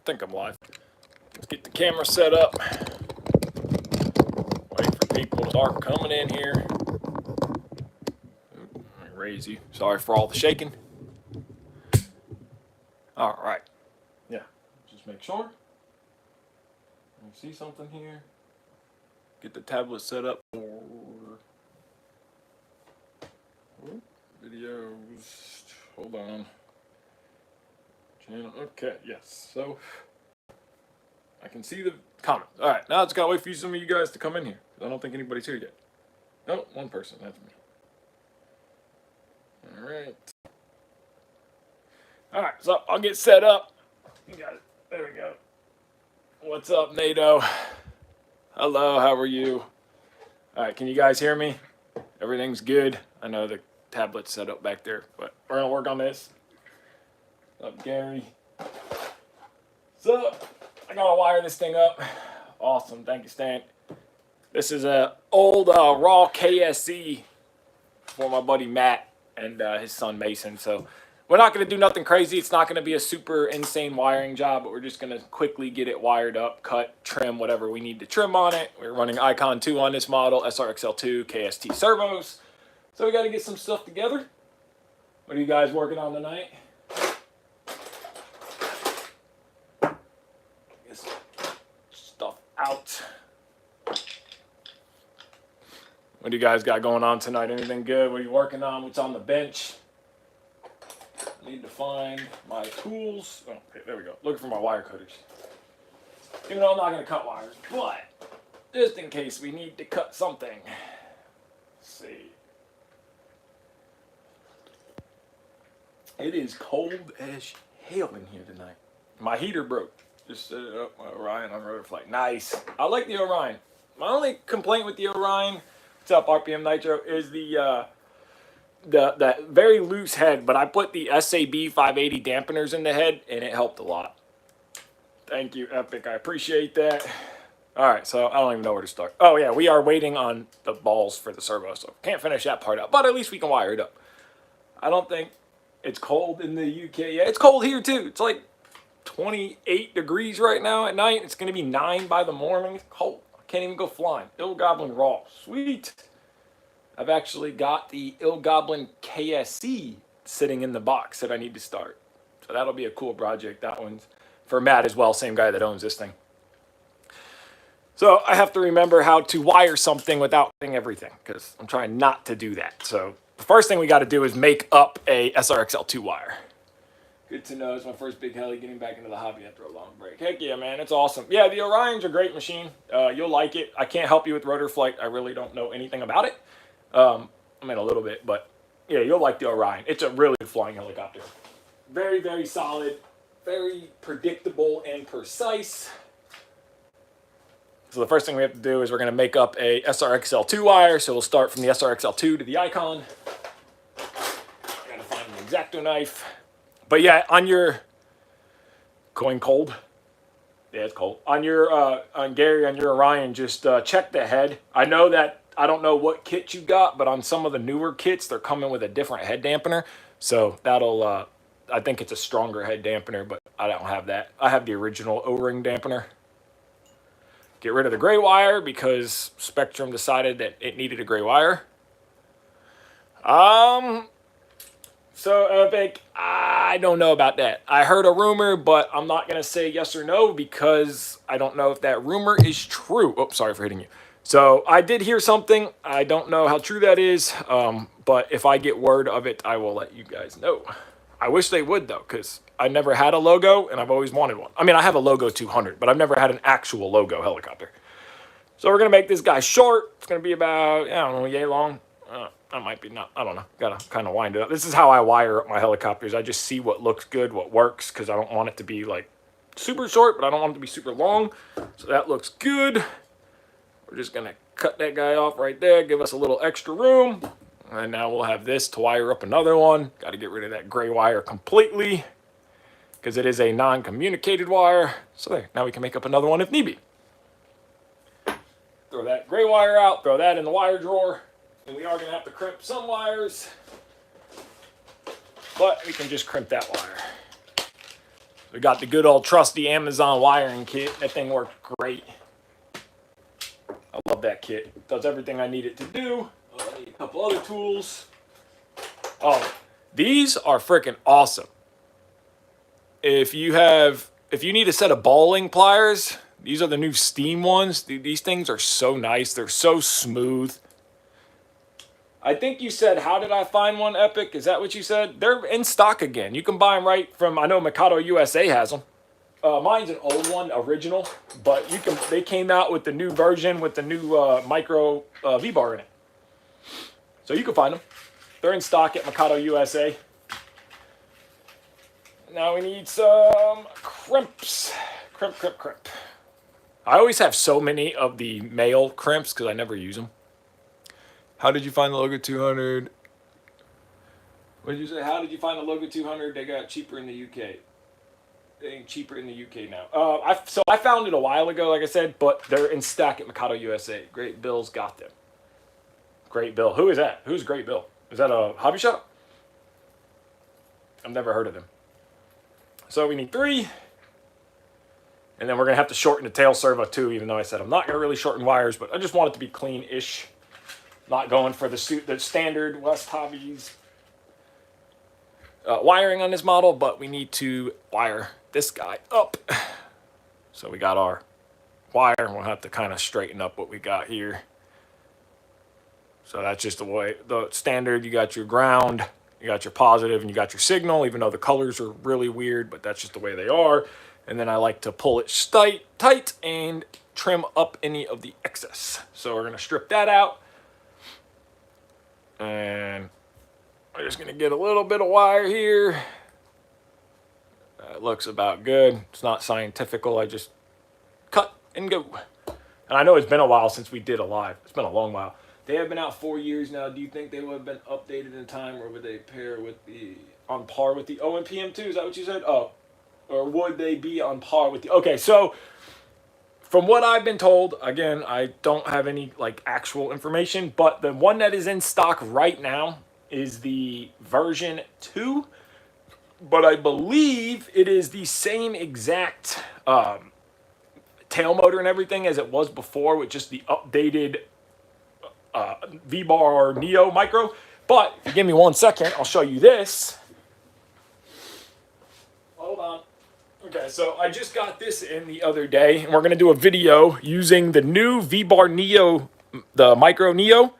think I'm live. Let's get the camera set up. Wait for people to start coming in here. Let me raise you. Sorry for all the shaking. All right. Yeah, just make sure. You see something here? Get the tablet set up for videos. Hold on. Channel. Okay, yes. So I can see the comments. All right, now it's got to wait for some of you guys to come in here. I don't think anybody's here yet. No, one person. That's me. All right. All right, so I'll get set up. You got it. There we go. What's up, NATO? Hello, how are you? All right, can you guys hear me? Everything's good. I know the tablet's set up back there, but we're going to work on this. What's up, Gary? So, I got to wire this thing up. Awesome. Thank you, Stan. This is an old raw KSE for my buddy Matt and his son Mason. So, we're not going to do nothing crazy. It's not going to be a super insane wiring job, but we're just going to quickly get it wired up, cut, trim, whatever we need to trim on it. We're running Icon 2 on this model, SRXL2, KST servos. So we got to get some stuff together. What are you guys working on tonight? Get some stuff out. What do you guys got going on tonight? Anything good? What are you working on? What's on the bench? Need to find my tools. Oh, okay, there we go. Looking for my wire cutters. Even though I'm not going to cut wires, but just in case we need to cut something. Let's see. It is cold as hell in here tonight. My heater broke. Just set it up. My Orion on rotor flight. Nice. I like the Orion. My only complaint with the Orion, what's up, RPM Nitro, is the very loose head, but I put the SAB 580 dampeners in the head, and it helped a lot. Thank you, Epic. I appreciate that. All right, so I don't even know where to start. Oh, yeah, we are waiting on the balls for the servo, so can't finish that part up, but at least we can wire it up. I don't think it's cold in the UK. Yeah, it's cold here, too. It's like 28 degrees right now at night. It's going to be 9 by the morning. It's cold. I can't even go flying. Ill Goblin Raw. Sweet. I've actually got the Ill Goblin KSE sitting in the box that I need to start. So that'll be a cool project. That one's for Matt as well, same guy that owns this thing. So I have to remember how to wire something without cutting everything, because I'm trying not to do that. So the first thing we got to do is make up a SRXL2 wire. Good to know. It's my first big heli, getting back into the hobby after a long break. Heck yeah, man. It's awesome. Yeah, the Orion's a great machine. You'll like it. I can't help you with rotor flight. I really don't know anything about it. I mean, a little bit, but yeah, you'll like the Orion. It's a really good flying helicopter. Very, very solid, very predictable and precise. So the first thing we have to do is we're going to make up a SRXL2 wire. So we'll start from the SRXL2 to the Icon. I got to find an X-Acto knife. But yeah, on your going cold. Yeah, it's cold. On your on Gary, on your Orion, just check the head. I know that. I don't know what kit you got, but on some of the newer kits, they're coming with a different head dampener. So that'll, I think it's a stronger head dampener, but I don't have that. I have the original O-ring dampener. Get rid of the gray wire because Spectrum decided that it needed a gray wire. So Epic, I don't know about that. I heard a rumor, but I'm not going to say yes or no because I don't know if that rumor is true. Oh, sorry for hitting you. So I did hear something. I don't know how true that is, but if I get word of it, I will let you guys know. I wish they would, though, because I never had a logo, and I've always wanted one. I mean, I have a Logo 200, but I've never had an actual logo helicopter. So we're going to make this guy short. It's going to be about, I don't know, yay long. I might be not. I don't know. Got to kind of wind it up. This is how I wire up my helicopters. I just see what looks good, what works, because I don't want it to be, like, super short, but I don't want it to be super long. So that looks good. We're just going to cut that guy off right there, give us a little extra room. And now we'll have this to wire up another one. Got to get rid of that gray wire completely because it is a non-communicated wire. So there, now we can make up another one if need be. Throw that gray wire out, throw that in the wire drawer. And we are going to have to crimp some wires, but we can just crimp that wire. We got the good old trusty Amazon wiring kit. That thing worked great. I love that kit. It does everything I need it to do. I need a couple other tools. Oh, these are freaking awesome. If you need a set of bowling pliers, these are the new Steam ones. These things are so nice. They're so smooth. I think you said, how did I find one, Epic? Is that what you said? They're in stock again. You can buy them right from, I know Mikado USA has them. Mine's an old one, original, but they came out with the new version with the new micro V-bar in it. So you can find them. They're in stock at Mikado USA. Now we need some crimps. Crimp. I always have so many of the male crimps because I never use them. How did you find the Logo 200? What did you say? How did you find the Logo 200? They got cheaper in the UK. They ain't cheaper in the UK now. I found it a while ago, like I said, but they're in stock at Mikado USA. Great Bill's got them. Great Bill. Who is that? Who's Great Bill? Is that a hobby shop? I've never heard of them. So we need 3. And then we're going to have to shorten the tail servo too, even though I said I'm not going to really shorten wires, but I just want it to be clean-ish. Not going for the standard West Hobbies wiring on this model, but we need to wire this guy up. So we got our wire, and we'll have to kind of straighten up what we got here. So that's just the way, the standard, you got your ground, you got your positive, and you got your signal, even though the colors are really weird, but that's just the way they are. And then I like to pull it tight and trim up any of the excess. So we're going to strip that out. And I'm just going to get a little bit of wire here. It looks about good. It's not scientifical. I just cut and go. And I know it's been a while since we did a live. It's been a long while. They have been out 4 years now. Do you think they would have been updated in time, or would they pair with on par with the OMPM2? Is that what you said? Oh, or would they be on par with the? Okay, so from what I've been told, again, I don't have any like actual information, but the one that is in stock right now is the version 2. But I believe it is the same exact tail motor and everything as it was before, with just the updated V-bar Neo Micro. But if you give me 1 second, I'll show you this. Hold on. Okay, so I just got this in the other day, and we're going to do a video using the new V-bar Neo, the Micro Neo.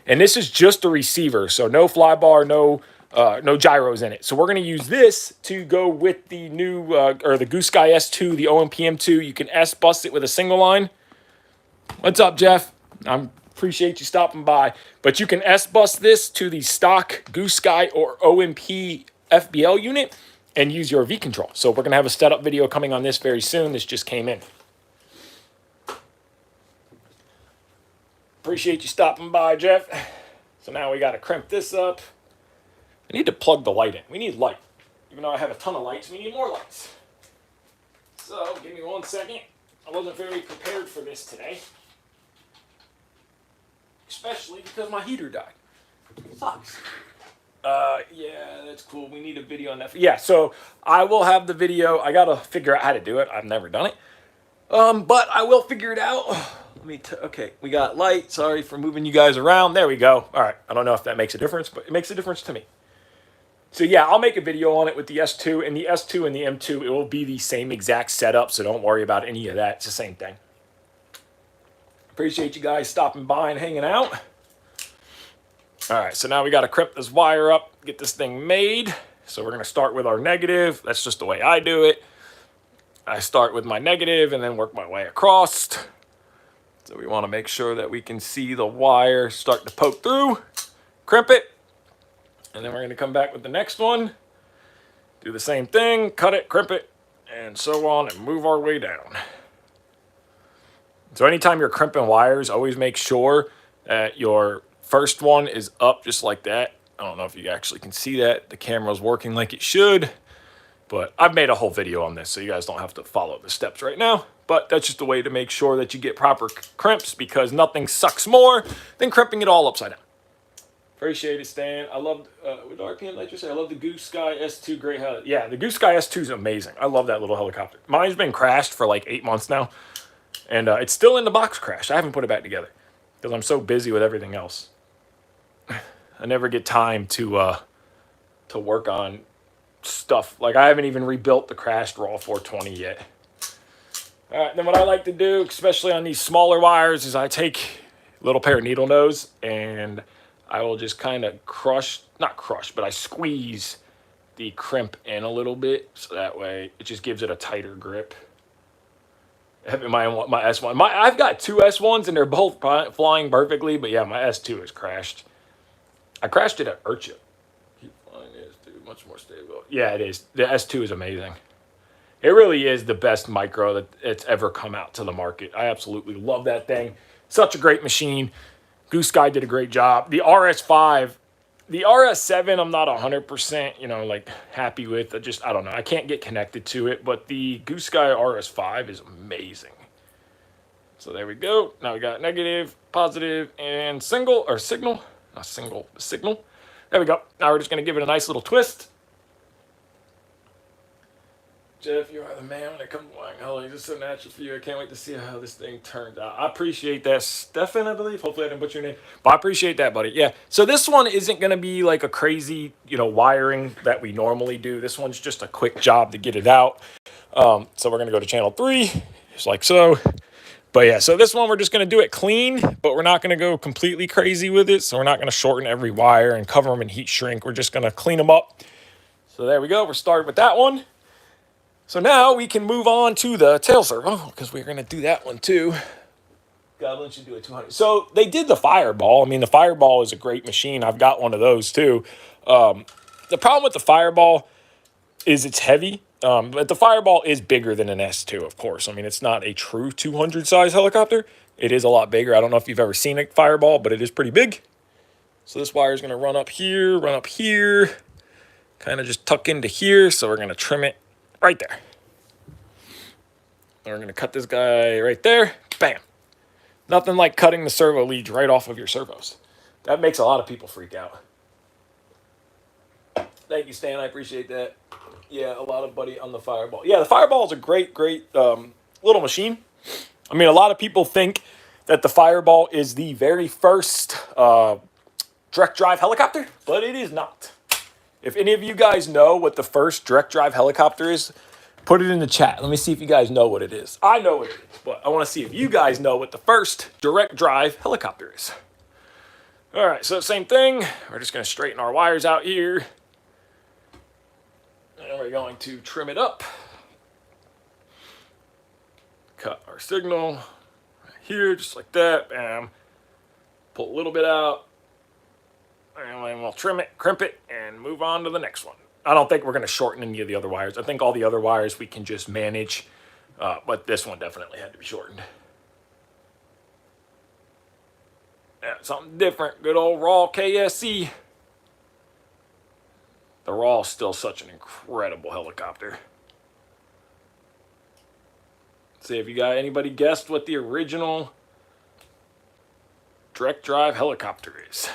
And this is just a receiver, so no fly bar, no gyros in it. So we're going to use this to go with the new, or the Goose Sky S2, the OMPM2. You can S-bus it with a single line. What's up, Jeff? I appreciate you stopping by. But you can S-bus this to the stock Goose Sky or OMP FBL unit and use your V control. So we're going to have a setup video coming on this very soon. This just came in. Appreciate you stopping by, Jeff. So now we got to crimp this up. I need to plug the light in. We need light. Even though I have a ton of lights, we need more lights. So give me 1 second. I wasn't very prepared for this today. Especially because my heater died. It sucks. Yeah, that's cool. We need a video on that. Yeah, so I will have the video. I got to figure out how to do it. I've never done it. But I will figure it out. Okay, we got light. Sorry for moving you guys around. There we go. All right. I don't know if that makes a difference, but it makes a difference to me. So yeah, I'll make a video on it with the S2 and the S2 and the M2. It will be the same exact setup, so don't worry about any of that. It's the same thing. Appreciate you guys stopping by and hanging out. All right, so now we got to crimp this wire up, get this thing made. So we're going to start with our negative. That's just the way I do it. I start with my negative and then work my way across. So we want to make sure that we can see the wire start to poke through. Crimp it. And then we're going to come back with the next one. Do the same thing, cut it, crimp it, and so on, and move our way down. So anytime you're crimping wires, always make sure that your first one is up just like that. I don't know if you actually can see that. The camera's working like it should. But I've made a whole video on this, so you guys don't have to follow the steps right now. But that's just a way to make sure that you get proper crimps, because nothing sucks more than crimping it all upside down. Appreciate it, Stan. I love with RPM like you said. I love the Goose Sky S2 great heli. Yeah, the Goose Sky S2 is amazing. I love that little helicopter. Mine's been crashed for like 8 months now, and it's still in the box crash. I haven't put it back together because I'm so busy with everything else. I never get time to work on stuff. Like I haven't even rebuilt the crashed Raw 420 yet. All right, then what I like to do, especially on these smaller wires, is I take a little pair of needle nose and I will just kind of not crush, but I squeeze the crimp in a little bit, so that way it just gives it a tighter grip. My S1, I've got two S1s and they're both flying perfectly, but yeah, my S2 is crashed. I crashed it at Urcha. Keep flying the S2, much more stable. Yeah, it is. The S2 is amazing. It really is the best micro that it's ever come out to the market. I absolutely love that thing. Such a great machine. Goose Sky did a great job. The RS5, the RS7, I'm not 100%, like happy with. I don't know. I can't get connected to it, but the Goose Sky RS5 is amazing. So there we go. Now we got negative, positive, and signal. There we go. Now we're just going to give it a nice little twist. Jeff, you are the man when it comes to flying heli. It's so natural for you. I can't wait to see how this thing turns out. I appreciate that. Stefan, I believe. Hopefully I didn't butcher your name. But I appreciate that, buddy. Yeah. So this one isn't going to be like a crazy, wiring that we normally do. This one's just a quick job to get it out. So we're going to go to channel 3, just like so. But yeah, so this one we're just going to do it clean, but we're not going to go completely crazy with it. So we're not going to shorten every wire and cover them in heat shrink. We're just going to clean them up. So there we go. We're starting with that one. So now we can move on to the tail servo because we're going to do that one too. Goblin should do a 200. So they did the Fireball. I mean, the Fireball is a great machine. I've got one of those too. The problem with the Fireball is it's heavy. But the Fireball is bigger than an S2, of course. I mean, it's not a true 200 size helicopter. It is a lot bigger. I don't know if you've ever seen a Fireball, but it is pretty big. So this wire is going to run up here, kind of just tuck into here. So we're going to trim it right there. And we're going to cut this guy right there. Bam. Nothing like cutting the servo leads right off of your servos. That makes a lot of people freak out. Thank you, Stan. I appreciate that. Yeah, a lot of buddy on the Fireball. Yeah, the Fireball is a great little machine. I mean, a lot of people think that the Fireball is the very first direct drive helicopter, but it is not. If any of you guys know what the first direct drive helicopter is, put it in the chat. Let me see if you guys know what it is. I know what it is, but I want to see if you guys know what the first direct drive helicopter is. All right, so same thing. We're just going to straighten our wires out here. And we're going to trim it up. Cut our signal right here, just like that. Bam. Pull a little bit out. And then we'll trim it, crimp it, and move on to the next one. I don't think we're going to shorten any of the other wires. I think all the other wires we can just manage. But this one definitely had to be shortened. Yeah, something different. Good old raw KSE. The Raw is still such an incredible helicopter. Let's see if you got anybody guessed what the original direct drive helicopter is.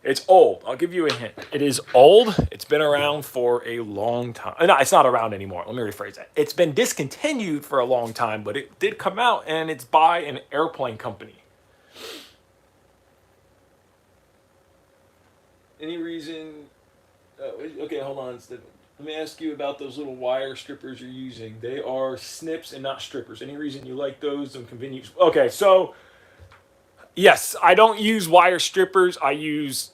It's old. I'll give you a hint. It is old. It's been around for a long time. No, it's not around anymore. Let me rephrase that. It's been discontinued for a long time, but it did come out, and it's by an airplane company. Any reason... okay, hold on. Let me ask you about those little wire strippers you're using. They are snips and not strippers. Any reason you like those? Some convenience. Okay, so yes, I don't use wire strippers. I use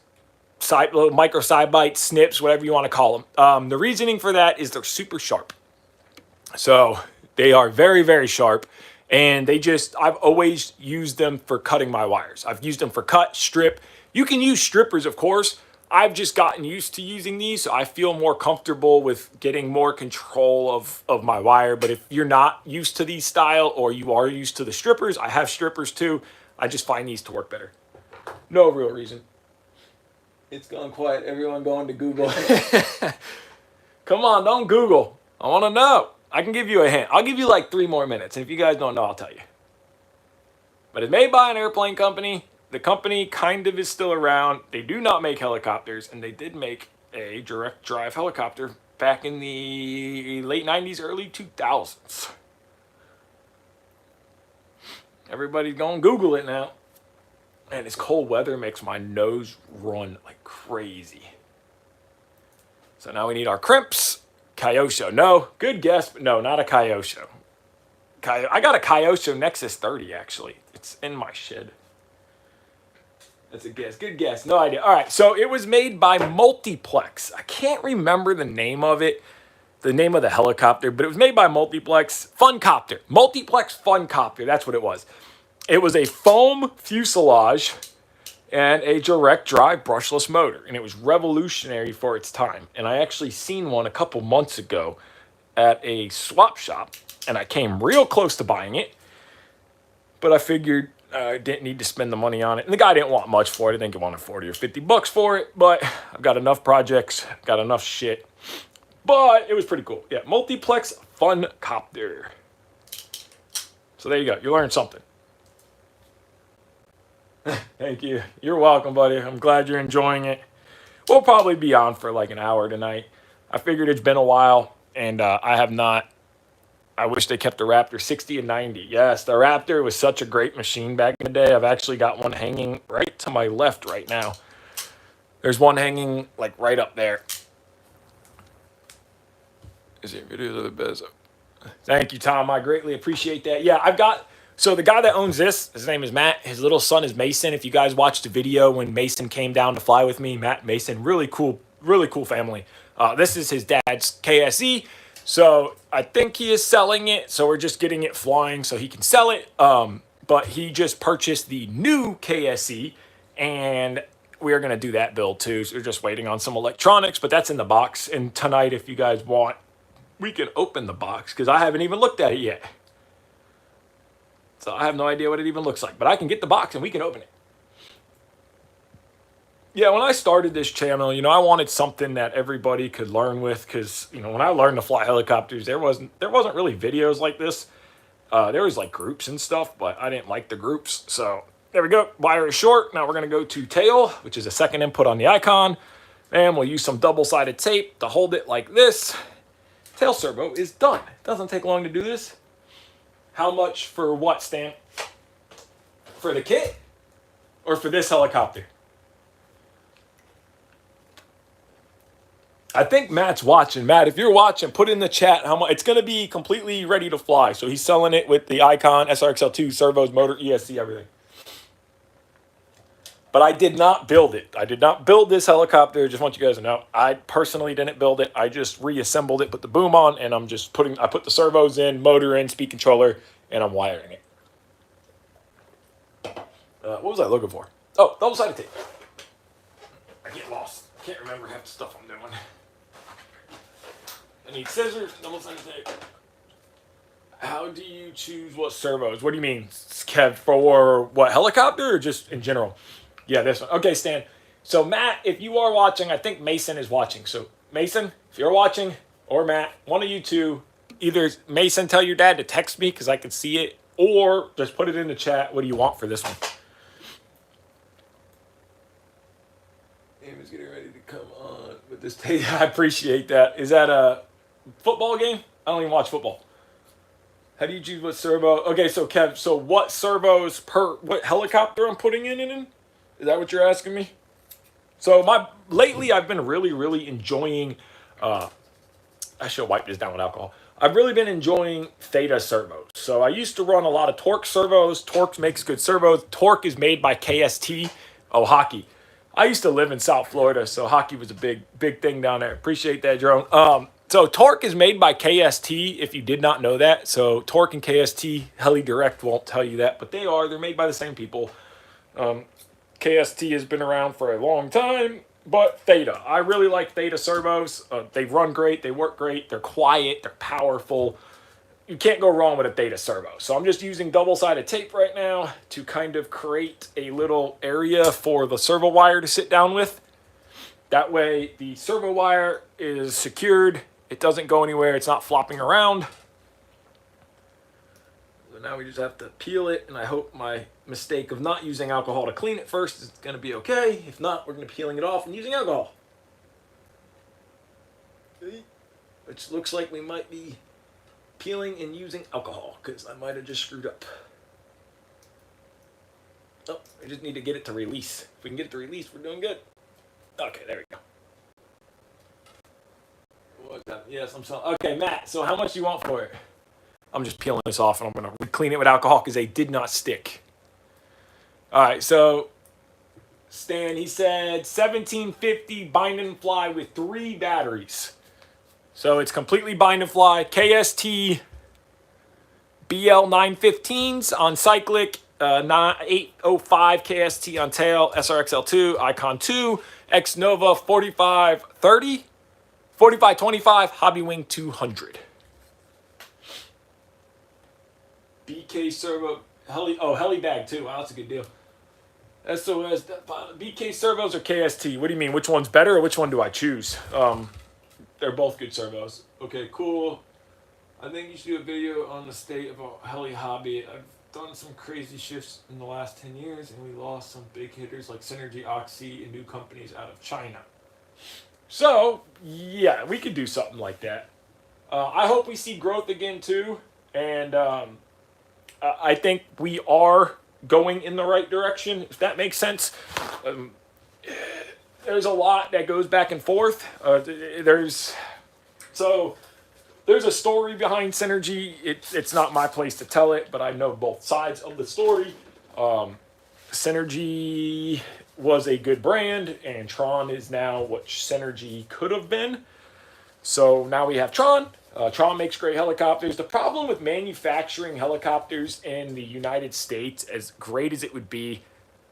micro side bites, snips, whatever you want to call them. The reasoning for that is they're super sharp. So they are very, very sharp. And I've always used them for cutting my wires. I've used them for cut, strip. You can use strippers, of course. I've just gotten used to using these, so I feel more comfortable with getting more control of my wire. But if you're not used to these style or you are used to the strippers, I have strippers too. I just find these to work better. No real reason. It's gone quiet. Everyone going to Google. Come on, don't Google. I want to know. I can give you a hint. I'll give you like 3 more minutes. And if you guys don't know, I'll tell you. But it's made by an airplane company. The company kind of is still around. They do not make helicopters, and they did make a direct drive helicopter back in the late 90s, early 2000s. Everybody's going to Google it now. And this cold weather makes my nose run like crazy. So now we need our crimps. Kyosho. No, good guess, but no, not a Kyosho. I got a Kyosho Nexus 30, actually. It's in my shed. That's a guess. Good guess. No idea. All right, so it was made by Multiplex. I can't remember the name of it, the name of the helicopter, but it was made by Multiplex. Funcopter. Multiplex Funcopter. That's what it was. It was a foam fuselage and a direct drive brushless motor, and it was revolutionary for its time. And I actually seen one a couple months ago at a swap shop, and I came real close to buying it, but I figured I didn't need to spend the money on it. And the guy didn't want much for it. I think he wanted 40 or 50 bucks for it, but I've got enough projects, got enough shit. But it was pretty cool. Yeah, Multiplex Funcopter. So there you go. You learned something. Thank you. You're welcome, buddy. I'm glad you're enjoying it. We'll probably be on for like an hour tonight. I figured it's been a while, and I have not. I wish they kept the Raptor 60 and 90. Yes, the Raptor was such a great machine back in the day. I've actually got one hanging right to my left right now. There's one hanging like right up there. Is it videos of the Bezo? Thank you, Tom. I greatly appreciate that. Yeah, I've got. So the guy that owns this, his name is Matt. His little son is Mason. If you guys watched the video when Mason came down to fly with me, Matt and Mason, really cool family. This is his dad's KSE. So I think he is selling it. So we're just getting it flying so he can sell it. But he just purchased the new KSE, and we are going to do that build too. So we're just waiting on some electronics, but that's in the box. And tonight, if you guys want, we can open the box because I haven't even looked at it yet. So I have no idea what it even looks like, but I can get the box and we can open it. Yeah, when I started this channel, I wanted something that everybody could learn with because, when I learned to fly helicopters, there wasn't really videos like this. There was like groups and stuff, but I didn't like the groups. So there we go. Wire is short. Now we're going to go to tail, which is a second input on the icon. And we'll use some double-sided tape to hold it like this. Tail servo is done. It doesn't take long to do this. How much for what, Stan? For the kit? Or for this helicopter? I think Matt's watching. Matt, if you're watching, put in the chat how much. It's going to be completely ready to fly. So he's selling it with the Icon, SRXL2, servos, motor, ESC, everything. But I did not build it. I did not build this helicopter. Just want you guys to know. I personally didn't build it. I just reassembled it, put the boom on, and I put the servos in, motor in, speed controller, and I'm wiring it. What was I looking for? Oh, double-sided tape. I get lost. I can't remember half the stuff I'm doing. I need scissors, double-sided tape. How do you choose what servos? What do you mean, Kev? For what, helicopter or just in general? Yeah, this one. Okay, Stan. So, Matt, if you are watching, I think Mason is watching. So, Mason, if you're watching, or Matt, one of you two, either Mason, tell your dad to text me because I can see it, or just put it in the chat. What do you want for this one? Amos getting ready to come on with this tape. I appreciate that. Is that a football game? I don't even watch football. How do you choose what servo? Okay, so Kev, so what servos per what helicopter I'm putting in? Is that what you're asking me? So lately I've been really enjoying. I should wipe this down with alcohol. I've really been enjoying Theta servos. So I used to run a lot of Torque servos. Torque makes good servos. Torque is made by KST. Oh, hockey. I used to live in South Florida, so hockey was a big thing down there. Appreciate that, Jerome. So Torque is made by KST, if you did not know that. So Torque and KST, Heli Direct won't tell you that, but they're made by the same people. KST has been around for a long time, but Theta. I really like Theta servos. They run great, they work great, they're quiet, they're powerful. You can't go wrong with a Theta servo. So I'm just using double-sided tape right now to kind of create a little area for the servo wire to sit down with. That way the servo wire is secured. It doesn't go anywhere. It's not flopping around. now we just have to peel it, and I hope my mistake of not using alcohol to clean it first is going to be okay. If not, we're going to be peeling it off and using alcohol. Which looks like we might be peeling and using alcohol, because I might have just screwed up. Oh, I just need to get it to release. If we can get it to release, we're doing good. Okay, there we go. Yes, I'm sorry. Okay, Matt, so how much do you want for it? I'm just peeling this off, and I'm going to clean it with alcohol because they did not stick. All right, so Stan, he said 1750 bind and fly with 3 batteries. So it's completely bind and fly. KST BL915s on Cyclic, 805 KST on tail, SRXL2, Icon 2, X Nova 4530, 4525, Hobby Wing 200. BK servo, heli bag too. Wow, that's a good deal. SOS, BK servos or KST? What do you mean? Which one's better or which one do I choose? They're both good servos. Okay, cool. I think you should do a video on the state of a heli hobby. I've done some crazy shifts in the last 10 years, and we lost some big hitters like Synergy, Oxy, and new companies out of China. So, yeah, we could do something like that. I hope we see growth again, too. And I think we are going in the right direction, if that makes sense. There's a lot that goes back and forth. There's a story behind Synergy. It's not my place to tell it, but I know both sides of the story. Synergy was a good brand, and Tron is now what Synergy could have been. So now we have Tron. Tron makes great helicopters. The problem with manufacturing helicopters in the United States, as great as it would be,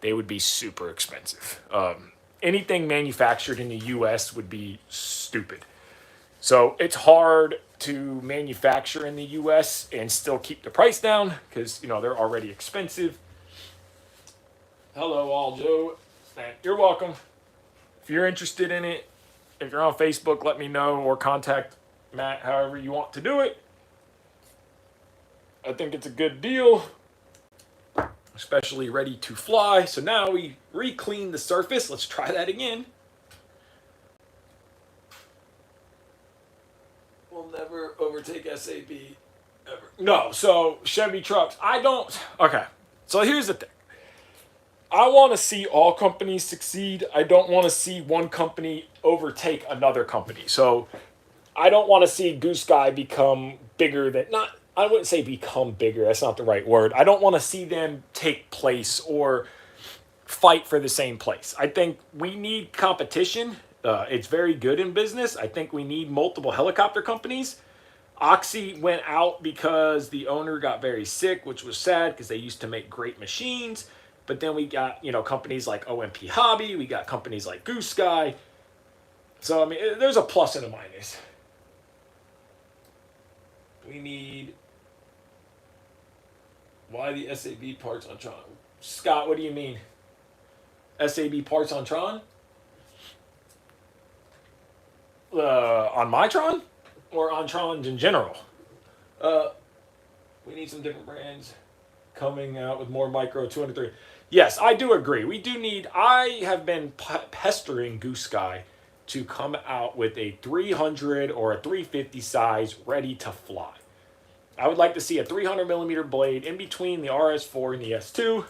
they would be super expensive. Anything manufactured in the U.S. would be stupid. So it's hard to manufacture in the U.S. and still keep the price down because, they're already expensive. Hello, all Joe. You're welcome. If you're interested in it, if you're on Facebook, let me know or contact Matt however you want to do it. I think it's a good deal, especially ready to fly. So now we re-clean the surface. Let's try that again. We'll never overtake SAB ever. No, so Chevy trucks. Okay, so here's the thing. I want to see all companies succeed. I don't want to see one company overtake another company. So I don't want to see Goose Guy become bigger than, I wouldn't say become bigger. That's not the right word. I don't want to see them take place or fight for the same place. I think we need competition. It's very good in business. I think we need multiple helicopter companies. Oxy went out because the owner got very sick, which was sad because they used to make great machines. But then we got, companies like OMP Hobby. We got companies like Goose Sky. So, there's a plus and a minus. We need... Why the SAB parts on Tron? Scott, what do you mean? SAB parts on Tron? On my Tron? Or on Tron in general? We need some different brands coming out with more micro 203. Yes, I do agree. We do need... I have been pestering Goose Sky to come out with a 300 or a 350 size ready to fly. I would like to see a 300 millimeter blade in between the RS4 and the S2.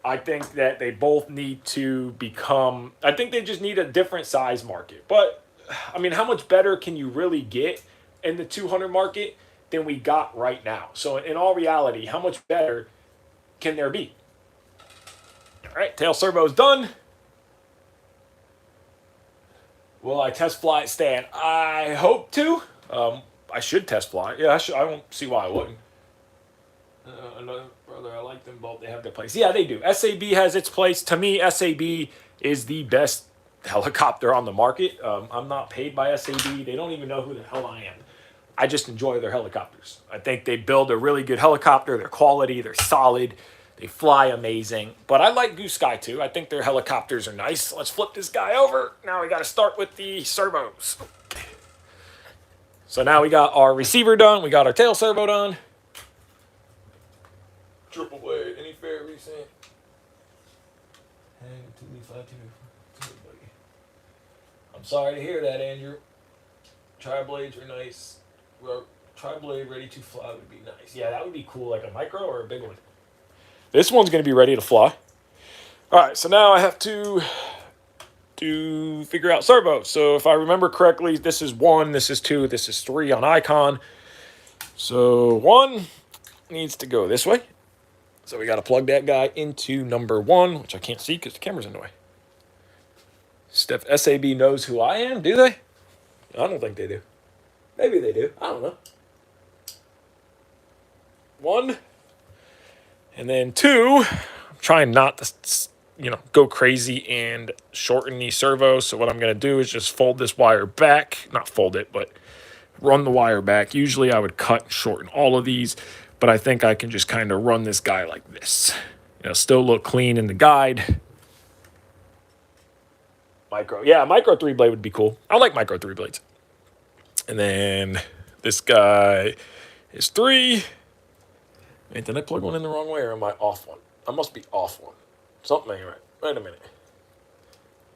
I think that they both need to become... I think they just need a different size market. But, how much better can you really get in the 200 market than we got right now? So, in all reality, how much better can there be? All right, tail servo is done. Will I test fly at Stan? I hope to. I should test fly. Yeah, I should. I don't see why I wouldn't. Another brother, I like them both. They have their place. Yeah, they do. SAB has its place. To me, SAB is the best helicopter on the market. I'm not paid by SAB. They don't even know who the hell I am. I just enjoy their helicopters. I think they build a really good helicopter. They're quality. They're solid. They fly amazing. But I like Goose Sky too. I think their helicopters are nice. Let's flip this guy over. Now we got to start with the servos. So now we got our receiver done. We got our tail servo done. Triple blade. Any fair recent? I'm sorry to hear that, Andrew. Tri-blades are nice. Well, tri-blade ready to fly would be nice. Yeah, that would be cool, like a micro or a big one. This one's going to be ready to fly. All right, so now I have to figure out servo. So if I remember correctly, this is 1, this is 2, this is 3 on icon. So 1 needs to go this way. So we got to plug that guy into number 1, which I can't see because the camera's in the way. Steph SAB knows who I am, do they? I don't think they do. Maybe they do. I don't know. 1. And then 2. I'm trying not to, go crazy and shorten these servos. So what I'm going to do is just fold this wire back. Not fold it, but run the wire back. Usually I would cut and shorten all of these, but I think I can just kind of run this guy like this. Still look clean in the guide. Micro. Yeah, micro 3-blade would be cool. I like micro 3-blades. And then this guy is 3. Wait, did I plug one in the wrong way or am I off one? I must be off one. Something ain't right. Wait a minute.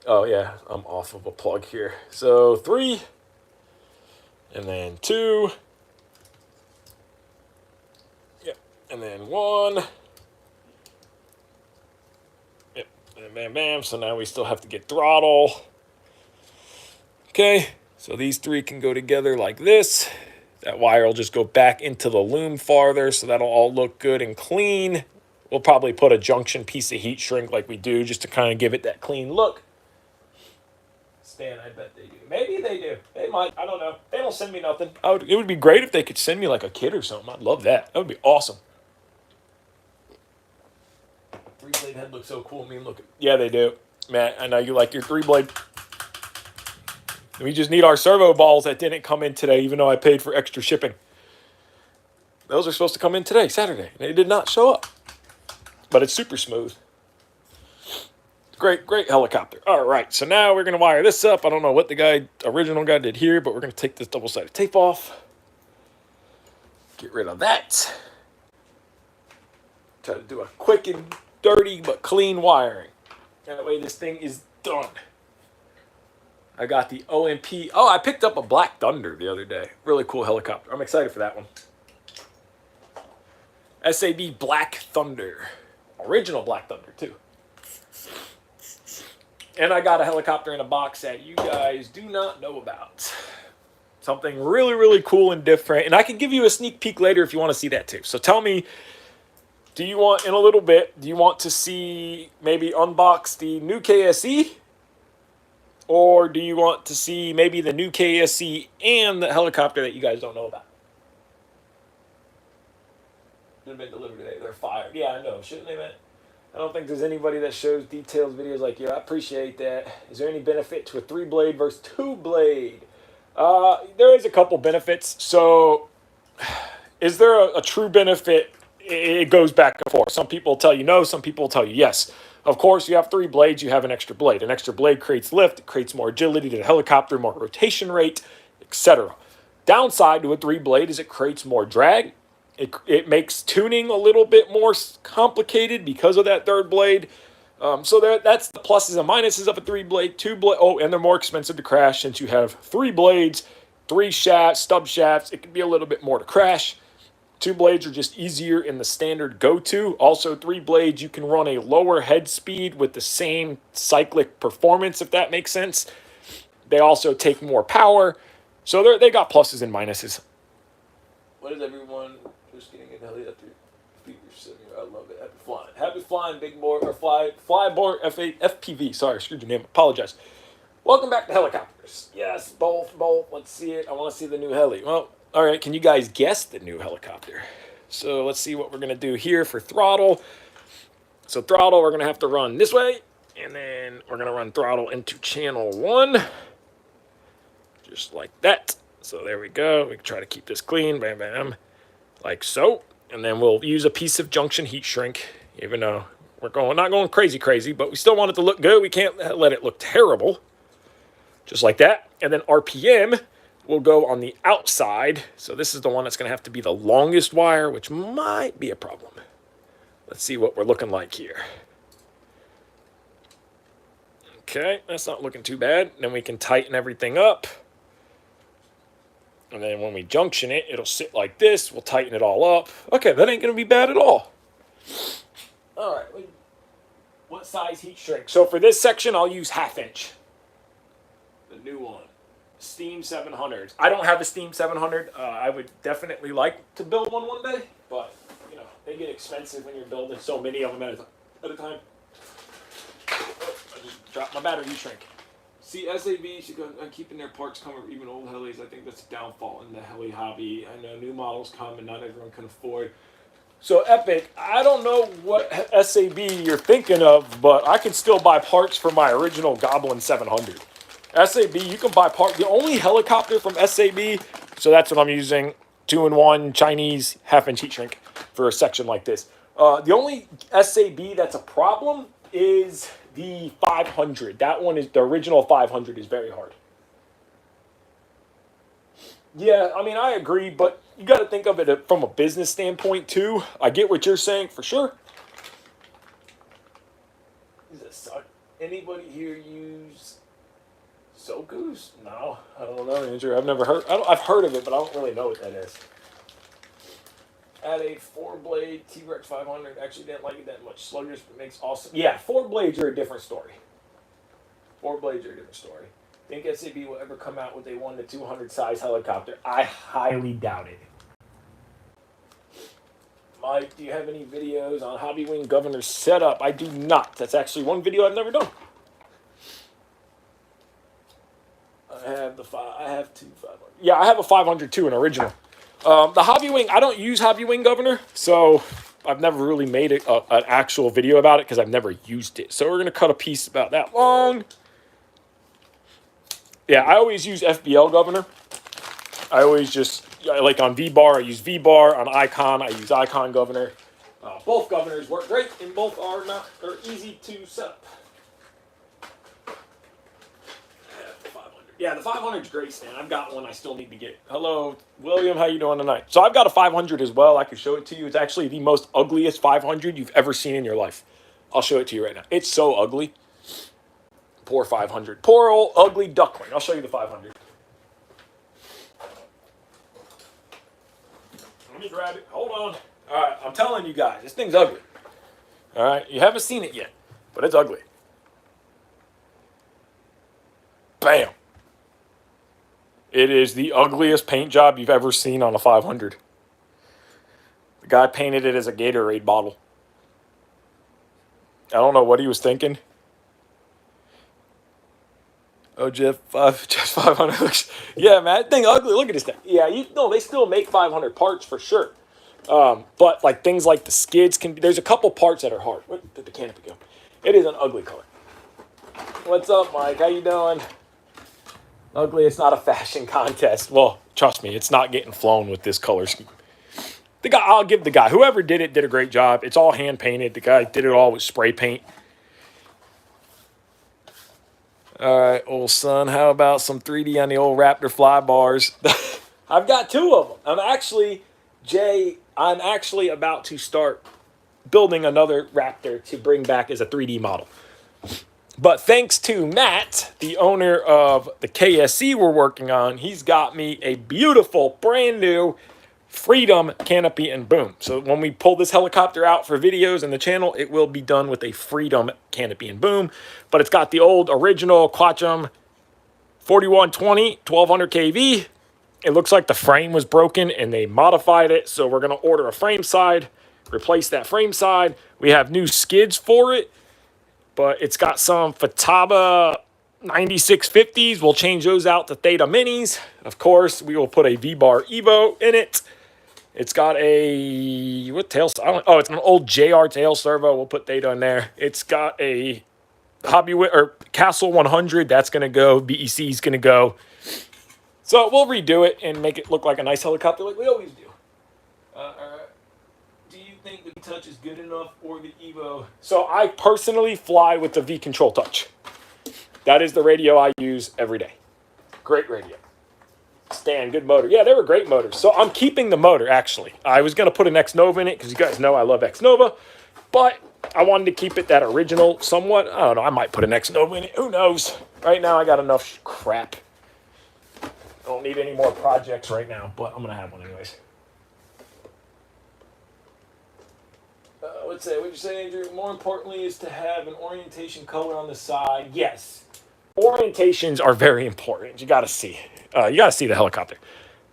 Oh, yeah, I'm off of a plug here. So 3. And then 2. Yep. And then 1. Yep. And bam, bam. So now we still have to get throttle. Okay. So these 3 can go together like this. That wire will just go back into the loom farther, so that'll all look good and clean. We'll probably put a junction piece of heat shrink like we do just to kind of give it that clean look. Stan, I bet they do. Maybe they do. They might. I don't know. They don't send me nothing. It would be great if they could send me like a kit or something. I'd love that. That would be awesome. 3-blade head looks so cool. Yeah, they do. Matt, I know you like your 3-blade. We just need our servo balls that didn't come in today, even though I paid for extra shipping. Those are supposed to come in today, Saturday. They did not show up. But it's super smooth. Great, great helicopter. All right, so now we're going to wire this up. I don't know what the original guy did here, but we're going to take this double-sided tape off. Get rid of that. Try to do a quick and dirty but clean wiring. That way this thing is done. I got the OMP. Oh, I picked up a Black Thunder the other day. Really cool helicopter. I'm excited for that one. SAB Black Thunder. Original Black Thunder, too. And I got a helicopter in a box that you guys do not know about. Something really, really cool and different. And I can give you a sneak peek later if you want to see that, too. So tell me, in a little bit, do you want to see maybe unbox the new KSE? Or do you want to see maybe the new KSE and the helicopter that you guys don't know about? Should have been delivered today. They're fired. Yeah, I know. Shouldn't they, man? I don't think there's anybody that shows details videos like you. I appreciate that. Is there any benefit to a 3-blade versus 2-blade? There is a couple benefits. So is there a true benefit? It goes back and forth. Some people tell you no. Some people tell you yes. Of course, you have 3 blades, you have an extra blade. An extra blade creates lift, it creates more agility to the helicopter, more rotation rate, etc. Downside to a 3-blade is it creates more drag. It makes tuning a little bit more complicated because of that 3rd blade. So that's the pluses and minuses of a 3-blade. 2-blade, and they're more expensive to crash since you have 3 blades, 3 shafts, stub shafts. It can be a little bit more to crash. 2 blades are just easier in the standard go-to. Also, 3 blades, you can run a lower head speed with the same cyclic performance, if that makes sense. They also take more power. So they got pluses and minuses. What is everyone just getting in heli after I love it. Happy flying. Happy flying, big boy, or flyboard FPV. Sorry, I screwed your name. Apologize. Welcome back to helicopters. Yes, both. Let's see it. I want to see the new heli. Well, all right, can you guys guess the new helicopter? So let's see what we're going to do here for throttle. So throttle, we're going to have to run this way. And then we're going to run throttle into channel 1. Just like that. So there we go. We can try to keep this clean. Bam, bam. Like so. And then we'll use a piece of junction heat shrink. Even though we're not going crazy, but we still want it to look good. We can't let it look terrible. Just like that. And then RPM. will go on the outside. So this is the one that's going to have to be the longest wire, which might be a problem. Let's see what we're looking like here. Okay, that's not looking too bad. Then we can tighten everything up. And then when we junction it, it'll sit like this. We'll tighten it all up. Okay, that ain't going to be bad at all. All right. What size heat shrink? So for this section, I'll use 1/2 inch. The new one. Steam 700. I don't have a Steam 700. I would definitely like to build one day. But, you know, they get expensive when you're building so many of them at a time. I just dropped my battery heat shrink. See, SAB should go on keeping their parts coming, even old helis. I think that's a downfall in the heli hobby. I know new models come and not everyone can afford. So Epic, I don't know what SAB you're thinking of, but I can still buy parts for my original Goblin 700. SAB, you can buy parts. The only helicopter from SAB, so that's what I'm using, 2-in-1 Chinese 1/2 inch heat shrink for a section like this. The only SAB that's a problem is the 500. That one is, the original 500 is very hard. Yeah, I mean, I agree, but you got to think of it from a business standpoint, too. I get what you're saying, for sure. Anybody here use Sokus? No, I don't know, Andrew. I've never heard. I've heard of it, but I don't really know what that is. Add a 4-blade T-Rex 500. Actually, didn't like it that much. Sluggish, but makes awesome. Yeah, 4 blades are a different story. 4 blades are a different story. Think SAB will ever come out with a 1-to-200 size helicopter? I highly doubt it. Mike, do you have any videos on Hobby Wing Governor setup? I do not. That's actually one video I've never done. I have two 500. Yeah, I have a 500 too, an original. The Hobby Wing, I don't use Hobby Wing Governor, so I've never really made an actual video about it because I've never used it. So we're going to cut a piece about that long. Yeah, I always use FBL Governor. I always just, like on V-Bar, I use V-Bar. On Icon, I use Icon Governor. Both governors work great, and both are easy to set up. Yeah, the 500 is great, Stan. I've got one I still need to get. Hello, William. How you doing tonight? So I've got a 500 as well. I can show it to you. It's actually the most ugliest 500 you've ever seen in your life. I'll show it to you right now. It's so ugly. Poor 500. Poor old ugly duckling. I'll show you the 500. Let me grab it. Hold on. All right, I'm telling you guys, this thing's ugly. All right, you haven't seen it yet, but it's ugly. Bam. It is the ugliest paint job you've ever seen on a 500. The guy painted it as a Gatorade bottle. I don't know what he was thinking. Oh, Jeff 500. Yeah, man, that thing ugly. Look at this thing. Yeah, they still make 500 parts for sure. But like things like the skids there's a couple parts that are hard. Where did the canopy go? It is an ugly color. What's up, Mike? How you doing? Ugly, it's not a fashion contest. Well, trust me, it's not getting flown with this color scheme. I'll give the guy, whoever did it, did a great job. It's all hand painted. The guy did it all with spray paint. All right, old son, how about some 3D on the old Raptor fly bars? I've got 2 of them. I'm actually about to start building another Raptor to bring back as a 3D model. But thanks to Matt, the owner of the KSE we're working on, he's got me a beautiful, brand new Freedom canopy and boom. So when we pull this helicopter out for videos in the channel, it will be done with a Freedom canopy and boom. But it's got the old original Quatrum 4120 1200 kV. It looks like the frame was broken and they modified it. So we're going to order a frame side, replace that frame side. We have new skids for it, but it's got some Futaba 9650s. We'll change those out to Theta Minis. Of course, we will put a V-Bar Evo in it. It's got a, what tail? It's an old JR tail servo. We'll put Theta in there. It's got a Castle 100. That's going to go. BEC is going to go. So we'll redo it and make it look like a nice helicopter like we always do. Do you think the V-Touch is good enough for the Evo? So I personally fly with the V-Control Touch. That is the radio I use every day. Great radio. Stan, good motor. Yeah, they were great motors. So I'm keeping the motor, actually. I was going to put an X-Nova in it because you guys know I love X-Nova. But I wanted to keep it that original somewhat. I don't know. I might put an X-Nova in it. Who knows? Right now I got enough crap. I don't need any more projects right now, but I'm going to have one anyways. What'd you say, Andrew? More importantly is to have an orientation color on the side. Yes. Orientations are very important. You got to see. You got to see the helicopter.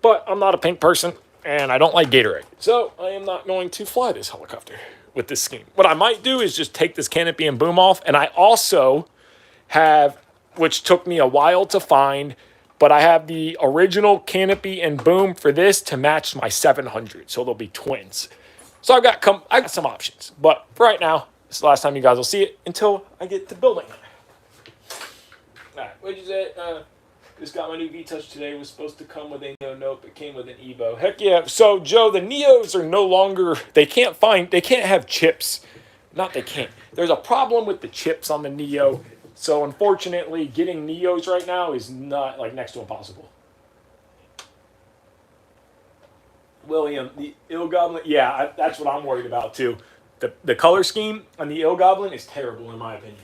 But I'm not a pink person, and I don't like Gatorade. So I am not going to fly this helicopter with this scheme. What I might do is just take this canopy and boom off. And I also have, which took me a while to find, but I have the original canopy and boom for this to match my 700. So they'll be twins. So I got some options. But for right now, this is the last time you guys will see it until I get to building it. All right, what'd you say? Just got my new V-Touch today. It was supposed to come with a Neo. Nope, it came with an Evo. Heck yeah. So, Joe, the Neos are no longer, they can't have chips. Not they can't. There's a problem with the chips on the Neo. So, unfortunately, getting Neos right now is not, like, next to impossible. William, the Ill Goblin, yeah, that's what I'm worried about, too. The color scheme on the Ill Goblin is terrible, in my opinion.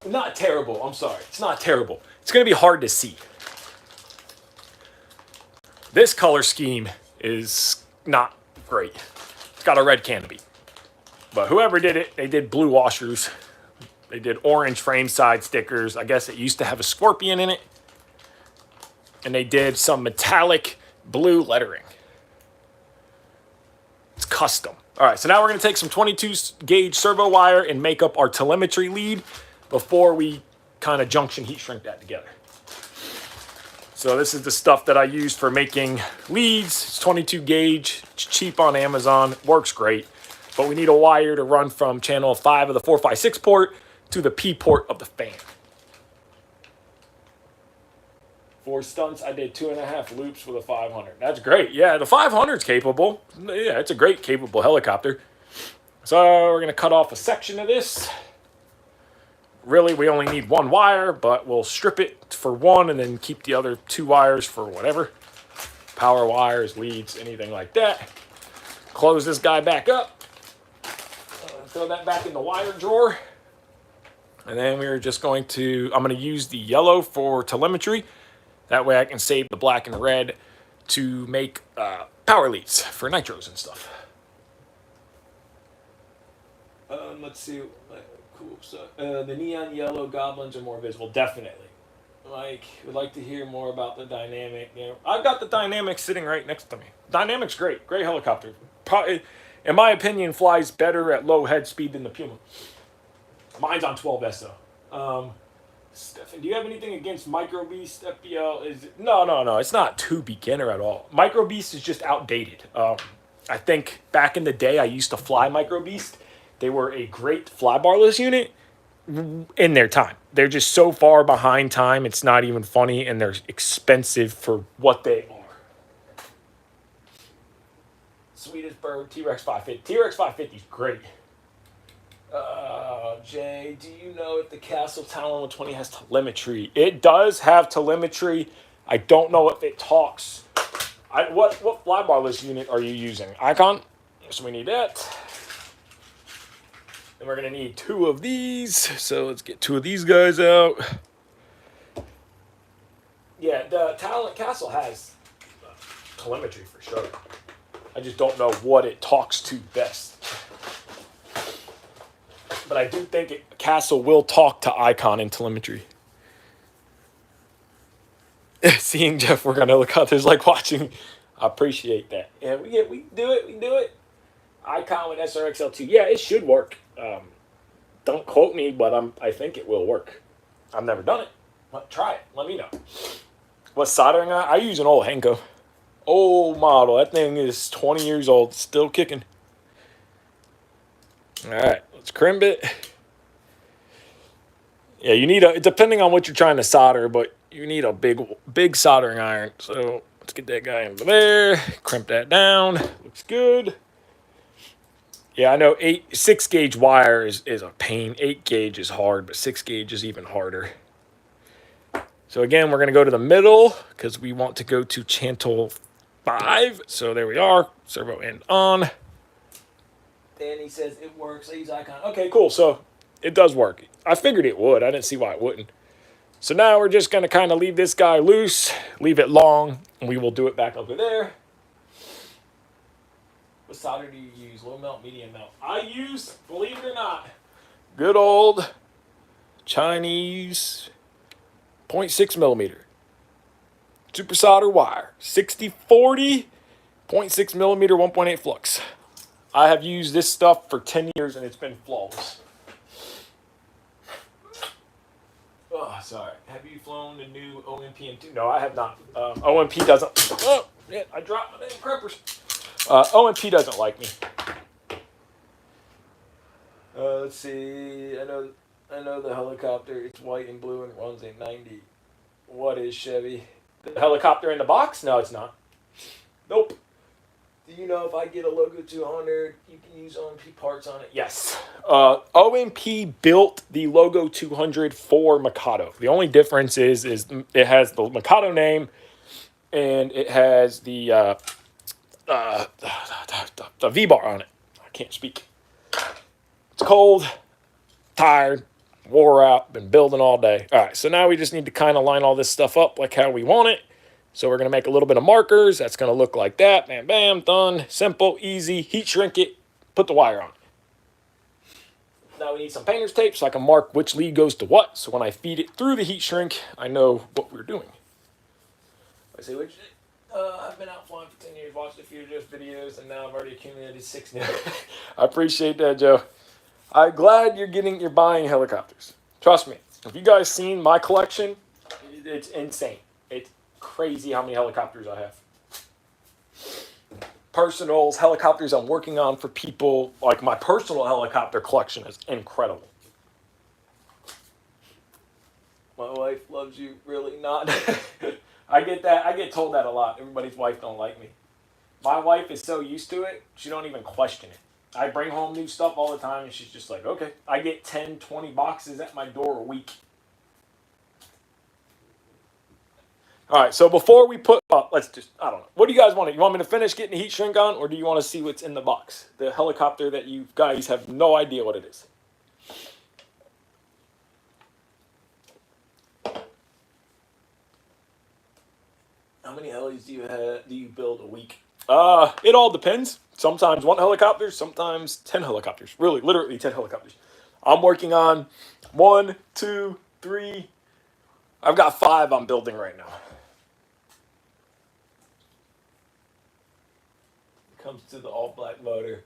Not terrible, I'm sorry. It's not terrible. It's going to be hard to see. This color scheme is not great. It's got a red canopy. But whoever did it, they did blue washers. They did orange frame side stickers. I guess it used to have a scorpion in it. And they did some metallic blue lettering. It's custom. All right, so now we're going to take some 22 gauge servo wire and make up our telemetry lead before we kind of junction heat shrink that together. So this is the stuff that I use for making leads. It's 22 gauge. It's cheap on Amazon. Works great. But we need a wire to run from channel 5 of the 456 port to the P port of the fan. 4 stunts, I did 2.5 loops with a 500. That's great. Yeah, the 500's capable. Yeah, it's a great capable helicopter. So we're going to cut off a section of this. Really, we only need 1 wire, but we'll strip it for 1 and then keep the other 2 wires for whatever. Power wires, leads, anything like that. Close this guy back up. Throw that back in the wire drawer. And then we're just I'm going to use the yellow for telemetry. That way I can save the black and red to make power leads for nitros and stuff. Let's see. Cool. So the neon yellow goblins are more visible. Definitely. Would like to hear more about the dynamic. You know, I've got the dynamic sitting right next to me. Dynamic's great. Great helicopter. Probably, in my opinion, flies better at low head speed than the Puma. Mine's on 12S though. Stefan, do you have anything against Micro Beast FBL? No. It's not too beginner at all. Micro Beast is just outdated. I think back in the day I used to fly Micro Beast. They were a great flybarless unit in their time. They're just so far behind time, it's not even funny, and they're expensive for what they are. Sweetest bird, T-Rex 550. T-Rex 550 is great. Jay, do you know if the Castle Talon 120 has telemetry? It does have telemetry. I don't know if it talks. What flybarless unit are you using? Icon? So we need that. And we're going to need 2 of these. So let's get 2 of these guys out. Yeah, the Talon Castle has telemetry for sure. I just don't know what it talks to best. But I do think Castle will talk to Icon in telemetry. Seeing Jeff work on helicopters like watching. I appreciate that. Yeah, we do it. We do it. Icon with SRXL2. Yeah, it should work. Don't quote me, but I think it will work. I've never done it. But try it. Let me know. What soldering I use an old Henko. Old model. That thing is 20 years old. Still kicking. All right. Let's crimp it. Yeah, you need depending on what you're trying to solder, but you need a big soldering iron. So let's get that guy over there. Crimp that down. Looks good. Yeah, I know 6 gauge wire is a pain. 8 gauge is hard, but 6 gauge is even harder. So again, we're going to go to the middle because we want to go to channel 5. So there we are, servo end on. And he says it works. I use icon. Okay, cool. So it does work. I figured it would. I didn't see why it wouldn't. So now we're just going to kind of leave this guy loose, leave it long, and we will do it back over there. What solder do you use? Low melt, medium melt? I use, believe it or not, good old Chinese 0.6 millimeter super solder wire. 60-40, 0.6 millimeter, 1.8 flux. I have used this stuff for 10 years and it's been flawless. Oh, sorry. Have you flown the new OMP M2? No, I have not. OMP doesn't. Oh, yeah, I dropped my damn crimpers. OMP doesn't like me. Let's see. I know the helicopter. It's white and blue and it runs a 90. What is Chevy? The helicopter in the box? No, it's not. Nope. Do you know if I get a Logo 200, you can use OMP parts on it? Yes. OMP built the Logo 200 for Mikado. The only difference is it has the Mikado name and it has the V-bar on it. I can't speak. It's cold, tired, wore out, been building all day. All right, so now we just need to kind of line all this stuff up like how we want it. So we're going to make a little bit of markers. That's going to look like that. Bam, bam, done. Simple, easy. Heat shrink it. Put the wire on it. Now we need some painter's tape so I can mark which lead goes to what. So when I feed it through the heat shrink, I know what we're doing. I say, which I've been out flying for 10 years, watched a few of those videos, and now I've already accumulated 6 new. I appreciate that, Joe. I'm glad you're buying helicopters. Trust me. If you guys seen my collection, it's insane. It's crazy how many helicopters I have. Personals, helicopters I'm working on for people. Like my personal helicopter collection is incredible. My wife loves you, really not. I get that. I get told that a lot. Everybody's wife don't like me. My wife is so used to it, she don't even question it. I bring home new stuff all the time, and she's just like, okay. I get 10, 20 boxes at my door a week. All right, so before we put up, I don't know. What do you guys want? You want me to finish getting the heat shrink on, or do you want to see what's in the box? The helicopter that you guys have no idea what it is. How many helis do you build a week? It all depends. Sometimes 1 helicopter, sometimes 10 helicopters. Really, literally 10 helicopters. I'm working on 1, 2, 3. I've got 5 I'm building right now. Comes to the all-black motor.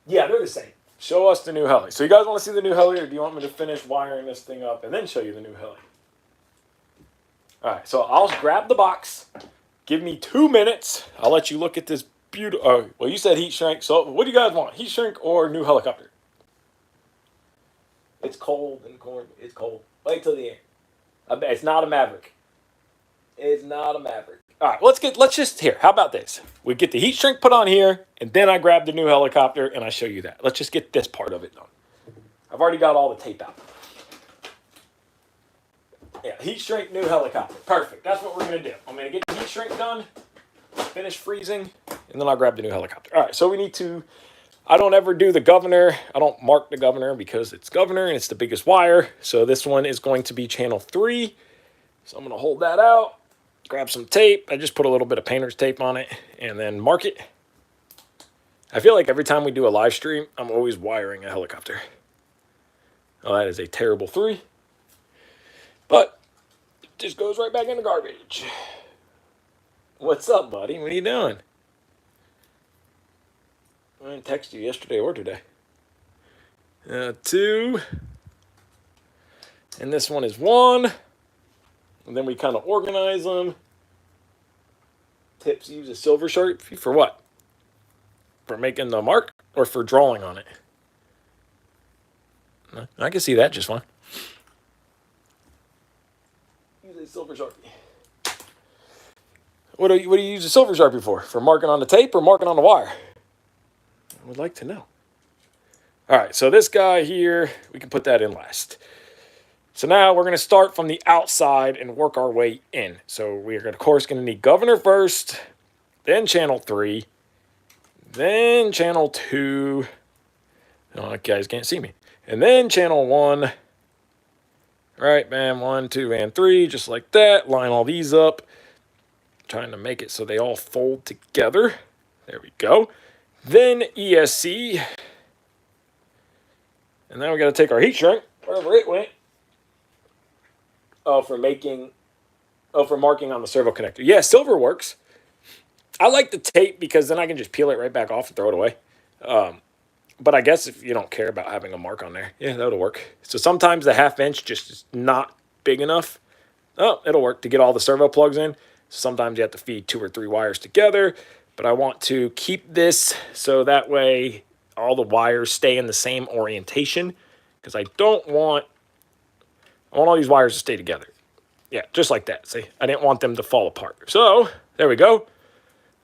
Yeah, they're the same. Show us the new heli. So you guys want to see the new heli, or do you want me to finish wiring this thing up and then show you the new heli? All right, so I'll grab the box. Give me 2 minutes. I'll let you look at this beautiful. Well, you said heat shrink. So what do you guys want? Heat shrink or new helicopter? It's cold in the corner. It's cold. Wait till the end. I bet it's not a Maverick. It's not a Maverick. All right, let's just here. How about this? We get the heat shrink put on here, and then I grab the new helicopter and I show you that. Let's just get this part of it done. I've already got all the tape out. Yeah, heat shrink, new helicopter. Perfect. That's what we're going to do. I'm going to get the heat shrink done, finish freezing, and then I'll grab the new helicopter. All right, so we need to, I don't ever do the governor. I don't mark the governor because it's governor and it's the biggest wire. So this one is going to be channel 3. So I'm going to hold that out, grab some tape. I just put a little bit of painter's tape on it and then mark it. I feel like every time we do a live stream, I'm always wiring a helicopter. Oh, that is a terrible 3. But it just goes right back in the garbage. What's up, buddy? What are you doing? I didn't text you yesterday or today. 2. And this one is 1. And then we kind of organize them. Tips, use a silver Sharpie for what? For making the mark or for drawing on it? I can see that just fine. Use a silver Sharpie. What do you use a silver Sharpie for? For marking on the tape or marking on the wire? I would like to know. All right, so this guy here, we can put that in last. So now we're going to start from the outside and work our way in. So we're, of course, going to need governor first, then channel 3, then channel 2. Oh, you guys can't see me. And then channel 1. Right, bam, 1, 2, and 3, just like that. Line all these up. Trying to make it so they all fold together. There we go. Then ESC. And now we got to take our heat shrink, wherever it went. For marking on the servo connector. Yeah, silver works. I like the tape because then I can just peel it right back off and throw it away. But I guess if you don't care about having a mark on there, yeah, that'll work. So sometimes the 1/2 inch just is not big enough. Oh, it'll work to get all the servo plugs in. Sometimes you have to feed 2 or 3 wires together. But I want to keep this so that way all the wires stay in the same orientation. Because I want all these wires to stay together. Yeah, just like that. See, I didn't want them to fall apart. So, there we go.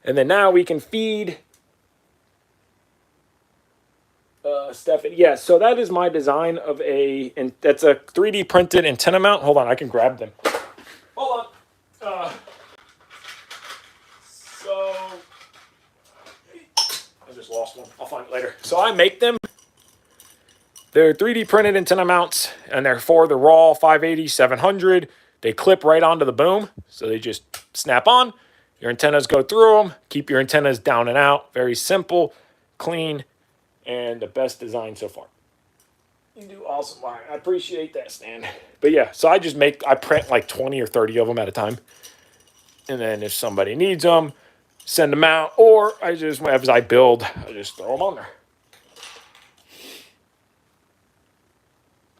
And then now we can feed Stephanie. Yeah, so that is my design of and that's a 3D printed antenna mount. Hold on, I can grab them. Hold on. So, I just lost one. I'll find it later. So I make them. They're 3D printed antenna mounts, and they're for the raw 580, 700. They clip right onto the boom, so they just snap on. Your antennas go through them. Keep your antennas down and out. Very simple, clean, and the best design so far. You do awesome wiring. I appreciate that, Stan. But yeah, so I print like 20 or 30 of them at a time. And then if somebody needs them, send them out. Or as I build, I just throw them on there.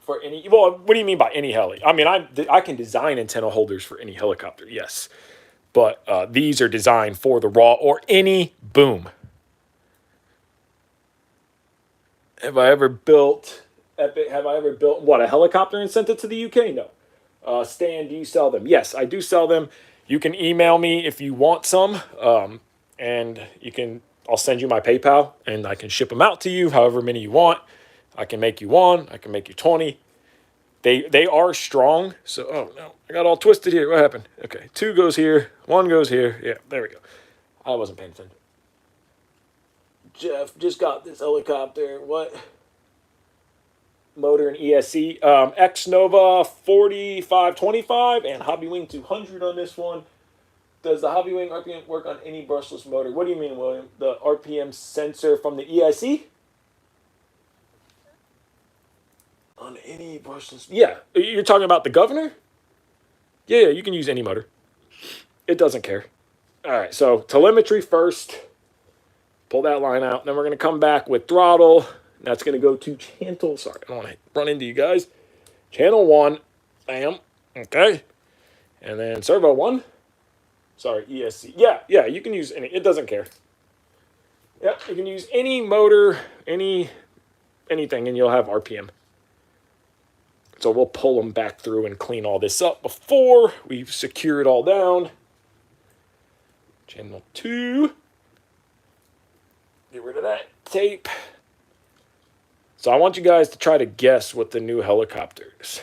For any, well, what do you mean by any heli? I mean, I can design antenna holders for any helicopter, yes. But these are designed for the raw or any boom. Have I ever built what, a helicopter and sent it to the UK? No. Stan, do you sell them? Yes, I do sell them. You can email me if you want some, and I'll send you my PayPal, and I can ship them out to you, however many you want. I can make you 1. I can make you 20. They are strong. So, oh no, I got all twisted here. What happened? Okay, 2 goes here, 1 goes here. Yeah, there we go. I wasn't paying attention. Jeff just got this helicopter. What? Motor and ESC. X Nova 4525 and Hobby Wing 200 on this one. Does the Hobby Wing RPM work on any brushless motor? What do you mean, William? The RPM sensor from the ESC? On any brushless... Yeah, you're talking about the governor? Yeah, you can use any motor. It doesn't care. All right, so telemetry first. Pull that line out. Then we're going to come back with throttle. That's going to go to channel... Sorry, I don't want to run into you guys. Channel 1. Bam. Okay. And then servo 1. Sorry, ESC. Yeah, you can use any... It doesn't care. Yep, you can use any motor, anything, and you'll have RPM. So we'll pull them back through and clean all this up before we secure it all down. Channel 2. Get rid of that tape. So I want you guys to try to guess what the new helicopter is.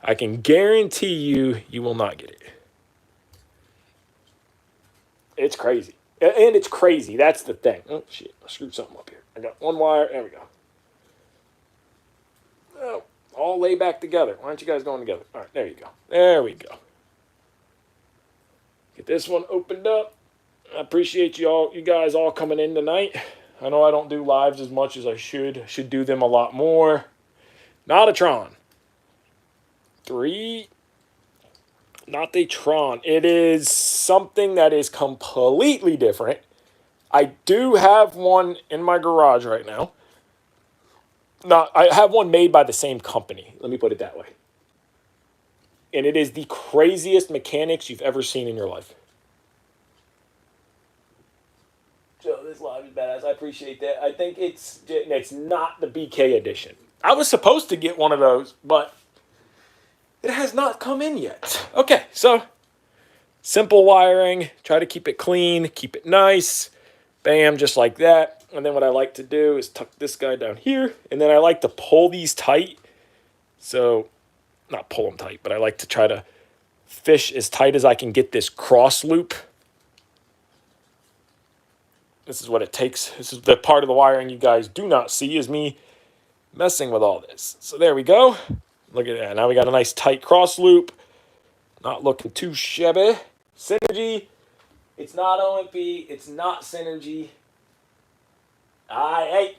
I can guarantee you will not get it. It's crazy. And it's crazy. That's the thing. Oh, shit. I screwed something up here. I got 1 wire. There we go. Oh, all lay back together. Why aren't you guys going together? All right, there you go. There we go. Get this one opened up. I appreciate you guys all coming in tonight. I know I don't do lives as much as I should. I should do them a lot more. Not a Tron. 3. Not the Tron. It is something that is completely different. I do have one in my garage right now. I have one made by the same company. Let me put it that way. And it is the craziest mechanics you've ever seen in your life. Joe, this live is badass. I appreciate that. I think it's not the BK edition. I was supposed to get one of those, but it has not come in yet. Okay, so simple wiring. Try to keep it clean, keep it nice. Bam, just like that. And then what I like to do is tuck this guy down here. And then I like to pull these tight. So not pull them tight, but I like to try to fish as tight as I can get this cross loop. This is what it takes. This is the part of the wiring you guys do not see is me messing with all this. So there we go. Look at that. Now we got a nice tight cross loop. Not looking too shabby. Synergy. It's not OMP. It's not Synergy. Hey,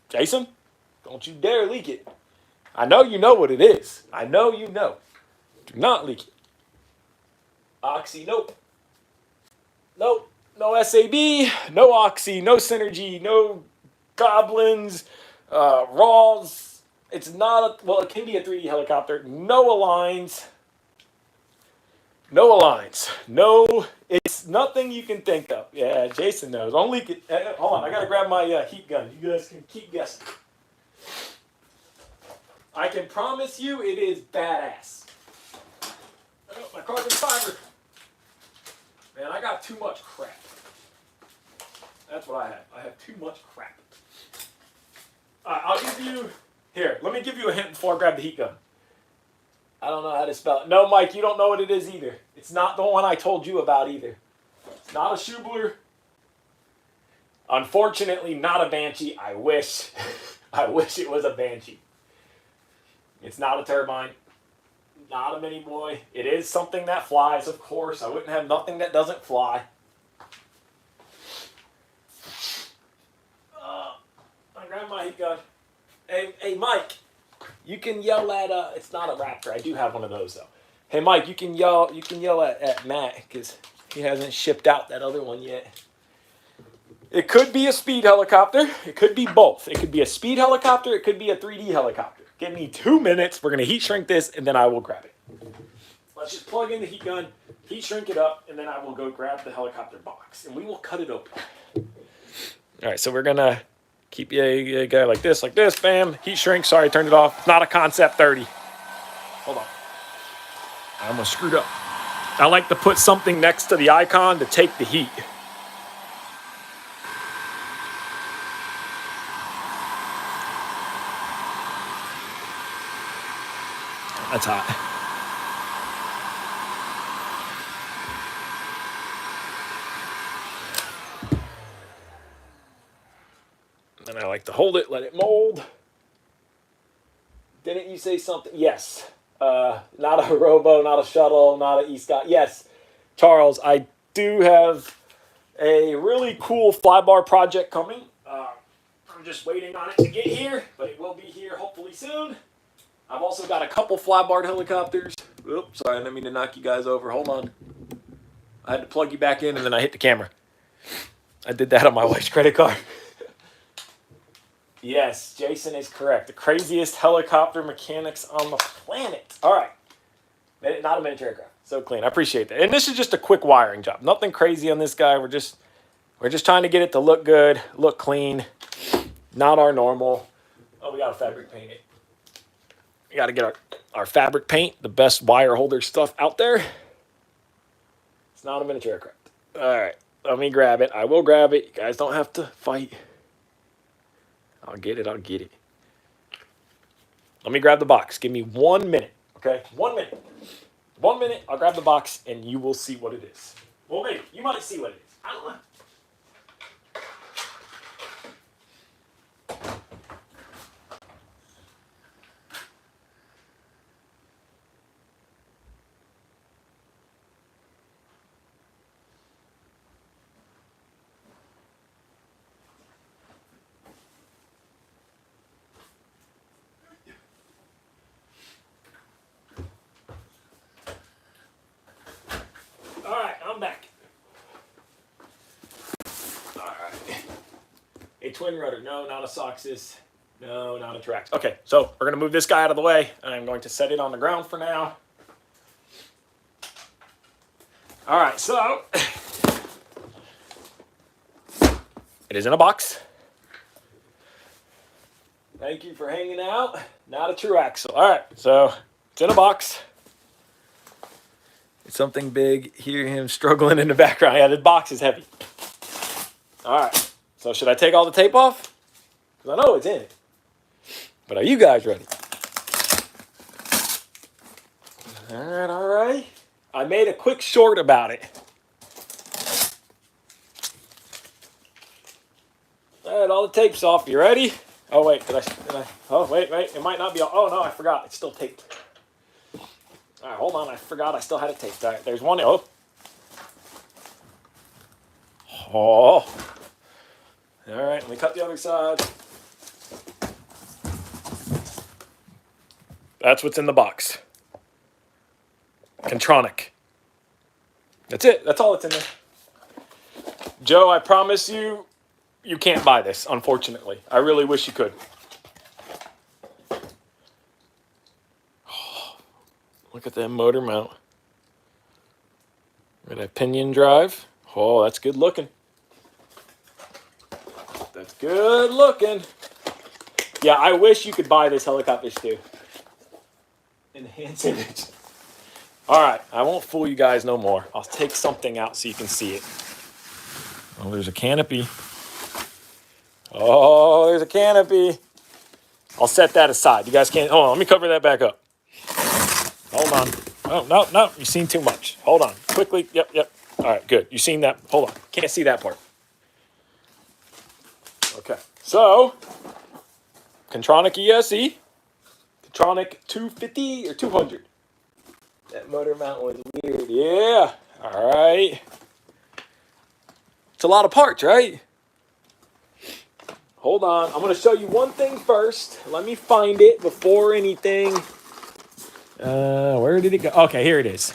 Jason, don't you dare leak it. I know you know what it is. I know you know. Do not leak it. Oxy, nope. Nope. No SAB, no Oxy, no Synergy, no Goblins, Raws. It's not a, well, it can be a 3D helicopter. No aligns. No aligns. No, it's nothing you can think of. Yeah, Jason knows. Don't leak it. Hold on, I gotta grab my heat gun. You guys can keep guessing. I can promise you it is badass. Oh, my carbon fiber. Man, I got too much crap. That's what I have. I have too much crap. I'll give you... Here, let me give you a hint before I grab the heat gun. I don't know how to spell it. No, Mike, you don't know what it is either. It's not the one I told you about either. It's not a Schubler. Unfortunately, not a Banshee. I wish. I wish it was a Banshee. It's not a turbine. Not a mini boy. It is something that flies, of course. I wouldn't have nothing that doesn't fly. I grabbed my heat gun. Hey, Mike, you can yell at, it's not a Raptor. I do have one of those, though. Hey, Mike, you can yell at Matt, because he hasn't shipped out that other one yet. It could be a speed helicopter. It could be both. It could be a speed helicopter. It could be a 3D helicopter. Give me 2 minutes. We're going to heat shrink this, and then I will grab it. Let's just plug in the heat gun, heat shrink it up, and then I will go grab the helicopter box, and we will cut it open. All right, so we're going to keep a guy like this, bam, heat shrink. Sorry, I turned it off. It's not a Concept 30. Hold on. I almost screwed up. I like to put something next to the icon to take the heat. That's hot. And I like to hold it, let it mold. Didn't you say something? Yes. Not a robo, not a shuttle, not an e-scot. Yes, Charles, I do have a really cool flybar project coming. I'm just waiting on it to get here, but it will be here hopefully soon. I've also got a couple flybar helicopters. Oops, sorry, I didn't mean to knock you guys over. Hold on. I had to plug you back in, and then I hit the camera. I did that on my wife's credit card. Yes, Jason is correct. The craziest helicopter mechanics on the planet. All right. Not a miniature aircraft. So clean. I appreciate that. And this is just a quick wiring job. Nothing crazy on this guy. We're just trying to get it to look good, look clean. Not our normal. Oh, we got to fabric paint it. We got to get our fabric paint, the best wire holder stuff out there. It's not a miniature aircraft. All right. Let me grab it. I will grab it. You guys don't have to fight. I'll get it. Let me grab the box. Give me 1 minute, okay? 1 minute. 1 minute, I'll grab the box, and you will see what it is. Well, maybe. You might see what it is. I don't know. I'm back. All right. A twin rudder. No, not a Soxus. No, not a Trax. Okay, so we're going to move this guy out of the way. I'm going to set it on the ground for now. All right, so it is in a box. Thank you for hanging out. Not a true axle. All right, so it's in a box. It's something big. Hear him struggling in the background. Yeah, this box is heavy. All right, so should I take all the tape off? Because I know it's in it. But are you guys ready? All right. I made a quick short about it. All right, all the tape's off. You ready? Oh, wait, did I? Oh, wait, it might not be. Oh, no, I forgot. It's still taped. All right, hold on. I forgot I still had it taped. All right, there's one. Oh. All right, let me cut the other side. That's what's in the box. Contronic. That's it. That's all that's in there. Joe, I promise you, you can't buy this, unfortunately. I really wish you could. Oh, look at that motor mount. Got a pinion drive. Oh, that's good looking. That's good looking. Yeah, I wish you could buy this helicopter too. Enhance image. All right, I won't fool you guys no more. I'll take something out so you can see it. Oh, there's a canopy. Oh, there's a canopy. I'll set that aside. You guys can't. Hold on, let me cover that back up. Hold on. Oh, no, you've seen too much. Hold on. Quickly. Yep. All right, good. You've seen that. Hold on. Can't see that part. Okay. So, Contronic ESE. Contronic 250 or 200. That motor mount was weird. Yeah. All right. It's a lot of parts, right? Hold on. I'm going to show you one thing first. Let me find it before anything. Where did it go? Okay, here it is.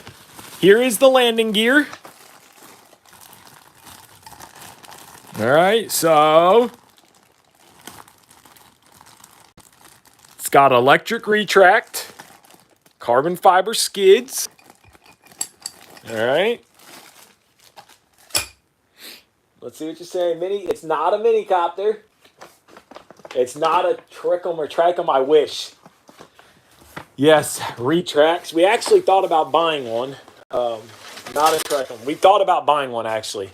Here is the landing gear. All right, so it's got electric retract, carbon fiber skids. All right. Let's see what you're saying, Mini. It's not a mini copter. It's not a Trickum or Tricum. I wish. Yes, retracts. We actually thought about buying one. Not a Tricum. We thought about buying one actually.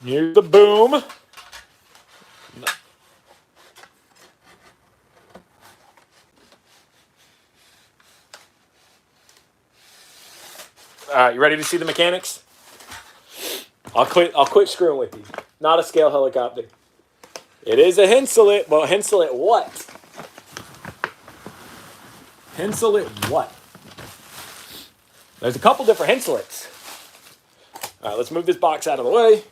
Here's the boom. All right, you ready to see the mechanics? I'll quit screwing with you. Not a scale helicopter. It is a Henseleit, but Henseleit what? Henseleit what? There's a couple different Henseleits. All right, let's move this box out of the way.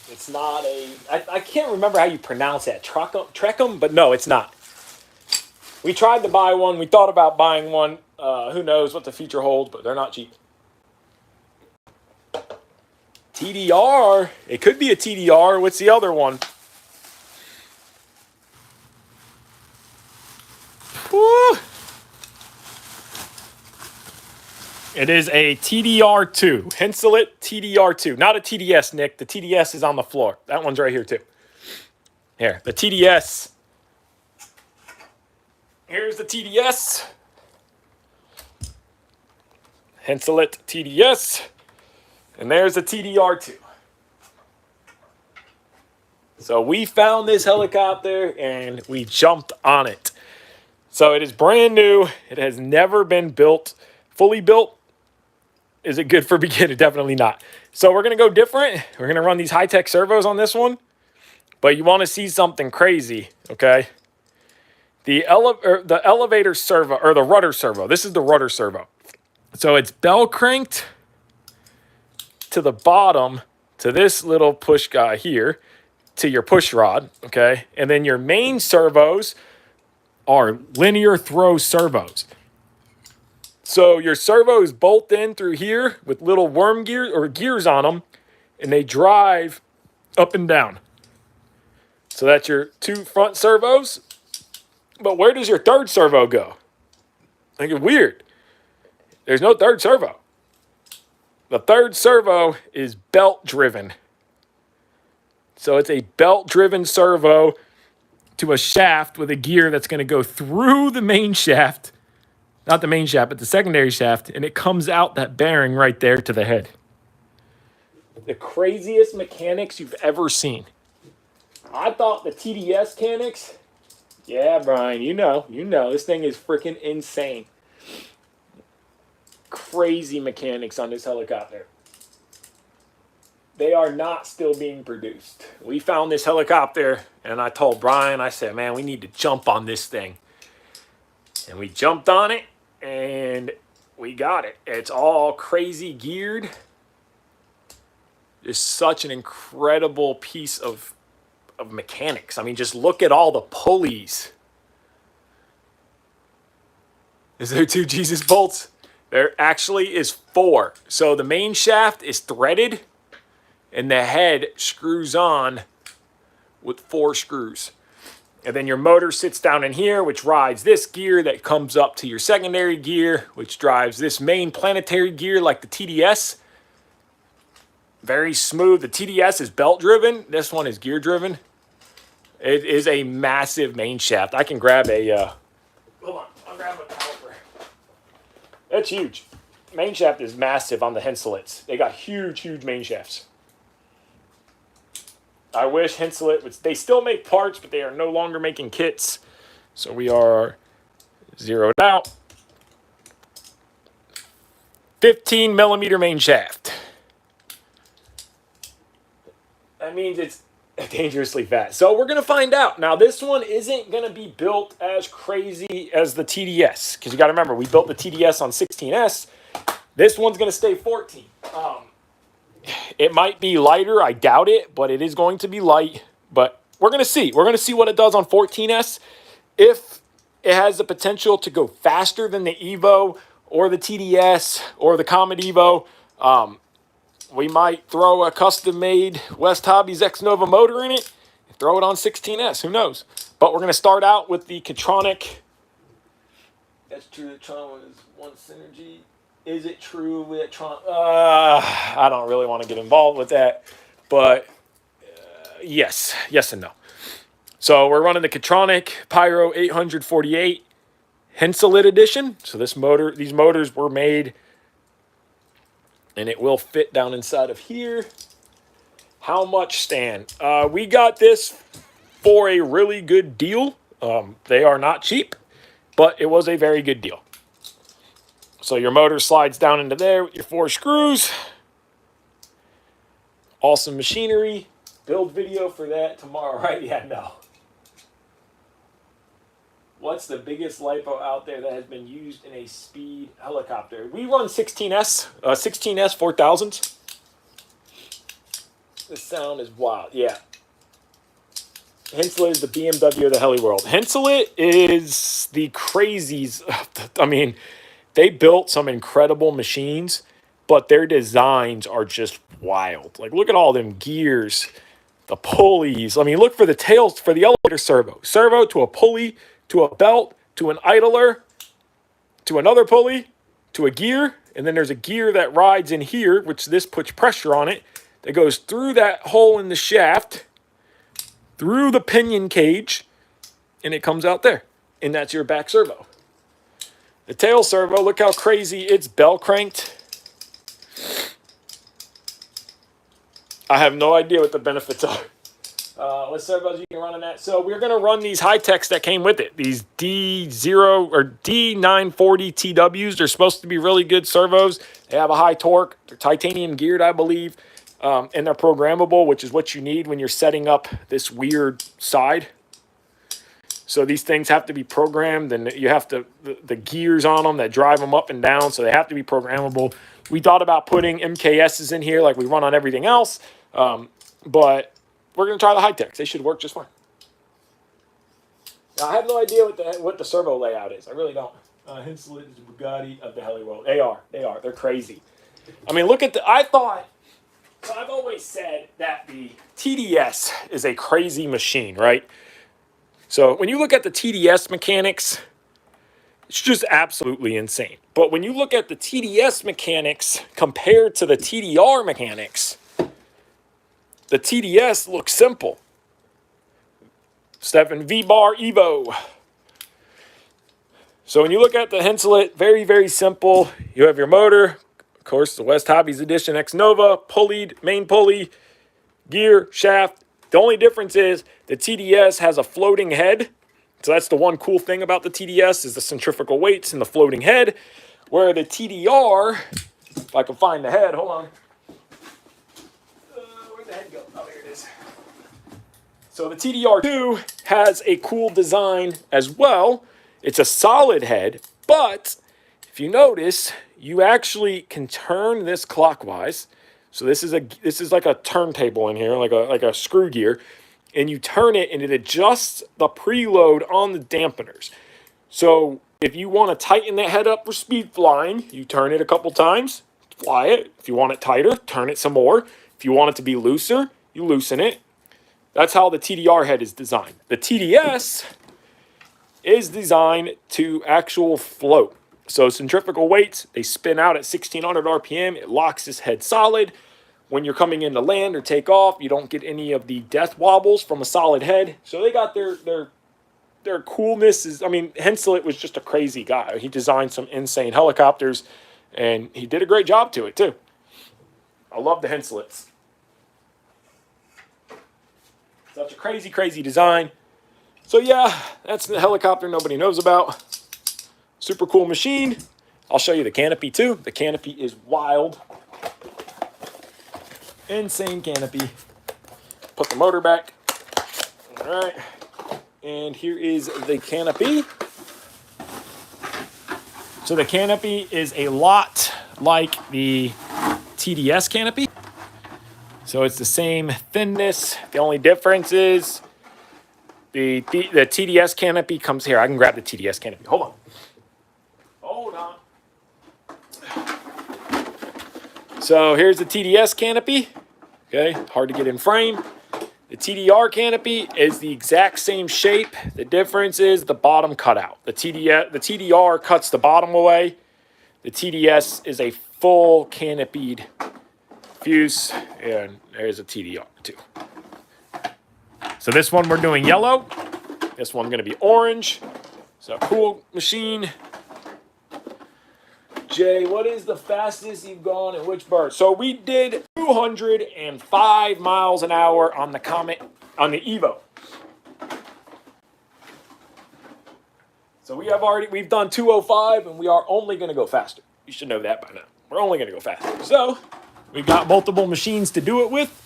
It's not a... I can't remember how you pronounce that. Trecum? But no, it's not. We tried to buy one. We thought about buying one. Who knows what the future holds, but they're not cheap. TDR. It could be a TDR. What's the other one? Woo. It is a TDR2. Henseleit TDR2. Not a TDS, Nick. The TDS is on the floor. That one's right here, too. Here, the TDS. Here's the TDS. Henseleit TDS. And there's the TDR2. So we found this helicopter and we jumped on it. So it is brand new. It has never been built. Fully built. Is it good for beginner? Definitely not. So we're going to go different. We're going to run these high-tech servos on this one. But you want to see something crazy, okay? The elevator servo, or the rudder servo. This is the rudder servo. So it's bell cranked to the bottom to this little push guy here to your push rod, okay? And then your main servos are linear throw servos. So your servos bolt in through here with little worm gears or gears on them, and they drive up and down. So that's your two front servos. But where does your third servo go? I think it's weird. There's no third servo. The third servo is belt driven. So it's a belt driven servo to a shaft with a gear that's going to go through the main shaft. Not the main shaft, but the secondary shaft. And it comes out that bearing right there to the head. The craziest mechanics you've ever seen. I thought the TDS mechanics Yeah, Brian, you know, this thing is freaking insane. Crazy mechanics on this helicopter. They are not still being produced. We found this helicopter, and I told Brian, I said, man, we need to jump on this thing. And we jumped on it, and we got it. It's all crazy geared. It's such an incredible piece of mechanics. I mean, just look at all the pulleys. Is there 2 Jesus bolts? There actually is 4. So the main shaft is threaded, and the head screws on with 4 screws. And then your motor sits down in here, which rides this gear that comes up to your secondary gear, which drives this main planetary gear like the TDS. Very smooth. The TDS is belt driven. This one is gear driven. It is a massive main shaft. I can grab a, hold on, I'll grab a caliper. That's huge. Main shaft is massive on the Henselets. They got huge, huge main shafts. I wish Henselet would, they still make parts, but they are no longer making kits. So we are zeroed out. 15 millimeter main shaft. That means it's dangerously fast. So we're going to find out. Now, this one isn't going to be built as crazy as the TDS. Because you got to remember, we built the TDS on 16S. This one's going to stay 14. It might be lighter. I doubt it, but it is going to be light. But we're going to see. We're going to see what it does on 14S. If it has the potential to go faster than the Evo or the TDS or the Comet Evo, we might throw a custom-made West Hobbies X-Nova motor in it and throw it on 16S. Who knows? But we're going to start out with the Catronic. That's true that Tron was one synergy. Is it true that Tron... I don't really want to get involved with that. But yes. Yes and no. So we're running the Catronic Pyro 848 Henselet edition. So these motors were made... and it will fit down inside of here. How much, Stan? We got this for a really good deal. They are not cheap, but it was a very good deal. So your motor slides down into there with your 4 screws. Awesome machinery. Build video for that tomorrow, right? Yeah, no. What's the biggest LiPo out there that has been used in a speed helicopter? We run 16S 4000s. The sound is wild. Yeah. Henselet is the BMW of the heli world. Henselet is the crazies. I mean, they built some incredible machines, but their designs are just wild. Like, look at all them gears, the pulleys. I mean, look for the tails for the elevator servo. Servo to a pulley, to a belt, to an idler, to another pulley, to a gear, and then there's a gear that rides in here, which this puts pressure on it, that goes through that hole in the shaft, through the pinion cage, and it comes out there. And that's your back servo. The tail servo, look how crazy it's bell cranked. I have no idea what the benefits are. What servos you can run on that? So we're going to run these high-techs that came with it. These D0 or D940 TWs. They're supposed to be really good servos. They have a high torque. They're titanium geared, I believe. And they're programmable, which is what you need when you're setting up this weird side. So these things have to be programmed, and you have to the gears on them that drive them up and down, so they have to be programmable. We thought about putting MKSs in here like we run on everything else, but we're going to try the high-techs. They should work just fine. Now, I have no idea what the servo layout is. I really don't. Henselet is the Bugatti of the heli world. They are. They're crazy. I mean, look at the... So I've always said that the TDS is a crazy machine, right? So when you look at the TDS mechanics, it's just absolutely insane. But when you look at the TDS mechanics compared to the TDR mechanics, the TDS looks simple. Stefan V-Bar Evo. So when you look at the Henselet, very, very simple. You have your motor, of course, the West Hobbies Edition X Nova, pulleyed, main pulley, gear, shaft. The only difference is the TDS has a floating head So that's the one cool thing about the TDS is the centrifugal weights and the floating head, where the TDR, if I can find the head, hold on. Where'd the head go? Oh, here it is. So the TDR2 has a cool design as well. It's a solid head, but if you notice, you actually can turn this clockwise. So this is like a turntable in here, like a screw gear, and you turn it and it adjusts the preload on the dampeners. So if you want to tighten that head up for speed flying, you turn it a couple times, fly it. If you want it tighter, turn it some more. If you want it to be looser, you loosen it. That's how the TDR head is designed. The TDS is designed to actual float. So centrifugal weights, they spin out at 1600 RPM. It locks this head solid. When you're coming in to land or take off, you don't get any of the death wobbles from a solid head. So they got their coolness. I mean, Henseleit was just a crazy guy. He designed some insane helicopters, and he did a great job to it, too. I love the Henseleits. Such a crazy, crazy design. So yeah, that's the helicopter nobody knows about. Super cool machine. I'll show you the canopy too. The canopy is wild. Insane canopy. Put the motor back. All right. And here is the canopy. So the canopy is a lot like the TDS canopy. So it's the same thinness. The only difference is the TDS canopy comes here. I can grab the TDS canopy. Hold on. Hold on. So here's the TDS canopy. Okay, hard to get in frame. The TDR canopy is the exact same shape. The difference is the bottom cutout. The TDR cuts the bottom away. The TDS is a full canopied fuse, and there's a TDR too. So this one we're doing yellow. This one's going to be orange. So cool machine. Jay, what is the fastest you've gone in which bird? So we did 205 miles an hour on the Comet, on the Evo. So we've done 205, and we are only going to go faster. You should know that by now. We're only going to go faster. So we've got multiple machines to do it with.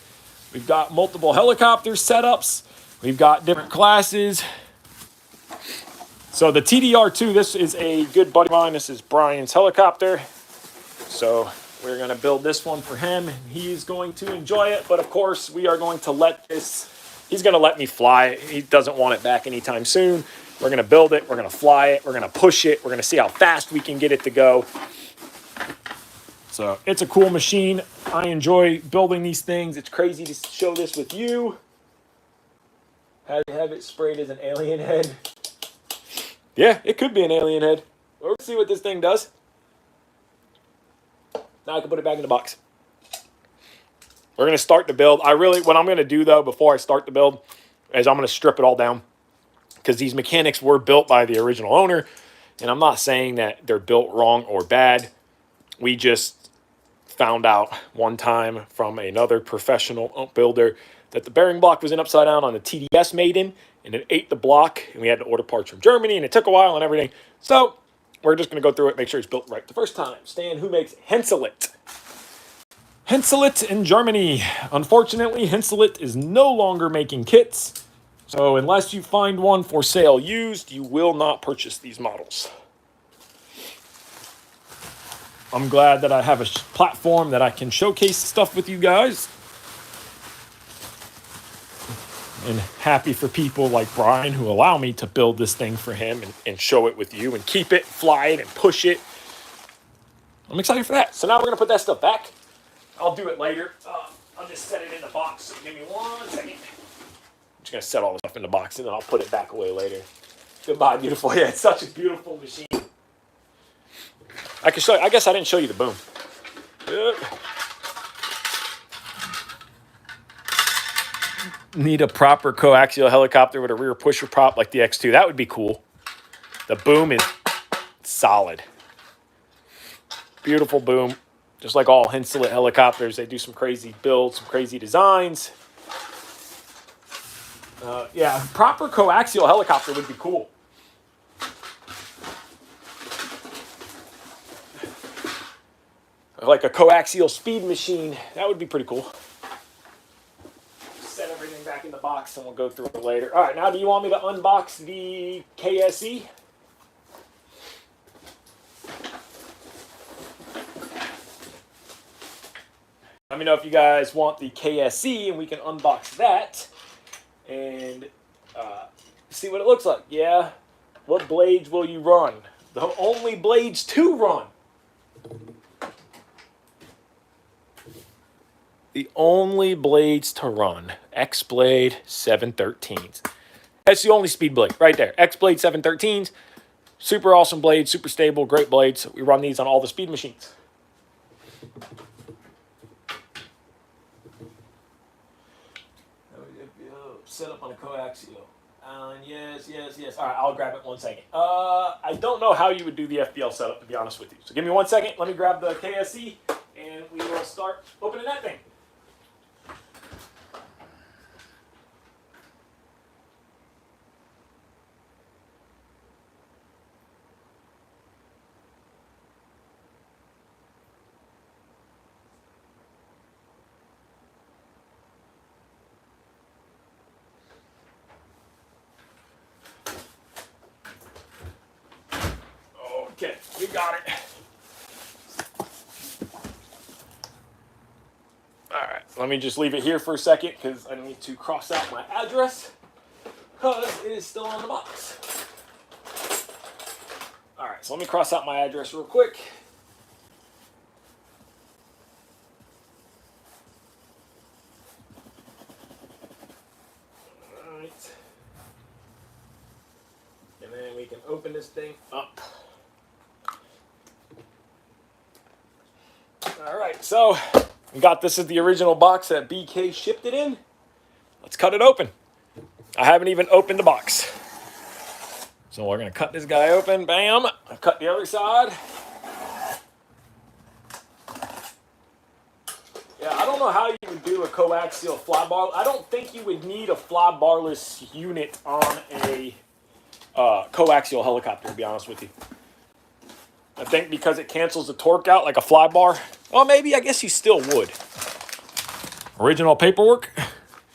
We've got multiple helicopter setups. We've got different classes. So the TDR2, this is a good buddy of mine. This is Brian's helicopter. So we're going to build this one for him. He's going to enjoy it. But of course, we are going to he's going to let me fly it. He doesn't want it back anytime soon. We're going to build it. We're going to fly it. We're going to push it. We're going to see how fast we can get it to go. So it's a cool machine. I enjoy building these things. It's crazy to show this with you. Have it sprayed as an alien head. Yeah, it could be an alien head. We'll see what this thing does. Now I can put it back in the box. We're going to start the build. What I'm going to do, though, before I start the build, is I'm going to strip it all down. Because these mechanics were built by the original owner. And I'm not saying that they're built wrong or bad. We just found out one time from another professional builder that the bearing block was in upside down on the TDS Maiden. And it ate the block, and we had to order parts from Germany, and it took a while and everything. So we're just going to go through it, make sure it's built right the first time. Stan, who makes Henseleit? Henseleit in Germany. Unfortunately, Henseleit is no longer making kits. So unless you find one for sale used, you will not purchase these models. I'm glad that I have a platform that I can showcase stuff with you guys. And happy for people like Brian who allow me to build this thing for him and show it with you and keep it, fly it, and push it. I'm excited for that. So now we're going to put that stuff back. I'll do it later. I'll just set it in the box. So give me 1 second. I'm just going to set all this stuff in the box, and then I'll put it back away later. Goodbye, beautiful. Yeah, it's such a beautiful machine. I can show you. I guess I didn't show you the boom. Need a proper coaxial helicopter with a rear pusher prop like the X2. That would be cool. The boom is solid. Beautiful boom. Just like all Henseleit helicopters, they do some crazy builds, some crazy designs. Yeah, proper coaxial helicopter would be cool. Like a coaxial speed machine. That would be pretty cool. Set everything back in the box and we'll go through it later. All right, now do you want me to unbox the KSE? Let me know if you guys want the KSE and we can unbox that and see what it looks like. Yeah, what blades will you run? The only blades to run. The only blades to run. X-Blade 713s. That's the only speed blade right there. X-Blade 713s. Super awesome blades, super stable, great blades. We run these on all the speed machines. Set up on a coaxial. Yes. All right, I'll grab it 1 second. I don't know how you would do the FPL setup, to be honest with you. So give me 1 second. Let me grab the KSE, and we will start opening that thing. Okay, we got it. All right, let me just leave it here for a second because I need to cross out my address because it is still on the box. All right, so let me cross out my address real quick. All right. And then we can open this thing up. All right, so we got this is the original box that BK shipped it in. Let's cut it open. I haven't even opened the box. So we're gonna cut this guy open, bam. I'll cut the other side. Yeah, I don't know how you would do a coaxial flybar. I don't think you would need a flybarless unit on a coaxial helicopter, to be honest with you. I think because it cancels the torque out like a flybar. Well, maybe, I guess you still would. Original paperwork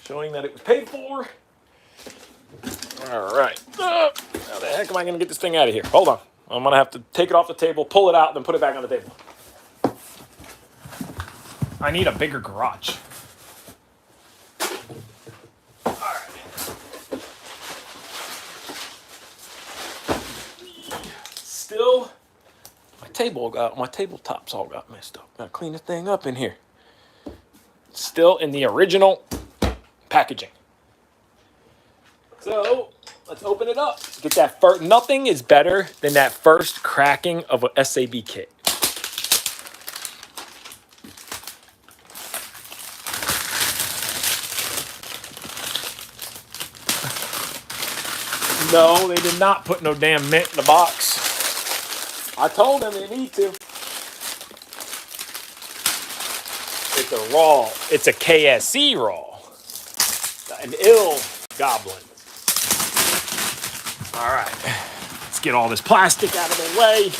showing that it was paid for. All right. How the heck am I going to get this thing out of here? Hold on. I'm going to have to take it off the table, pull it out, then put it back on the table. I need a bigger garage. All right. Still, my tabletop's all got messed up. Gotta clean this thing up in here. Still in the original packaging. So let's open it up. Get that first. Nothing is better than that first cracking of a SAB kit. No, they did not put no damn mint in the box. I told them they need to. It's a raw. It's a KSE raw. An ill goblin. All right. Let's get all this plastic out of the way.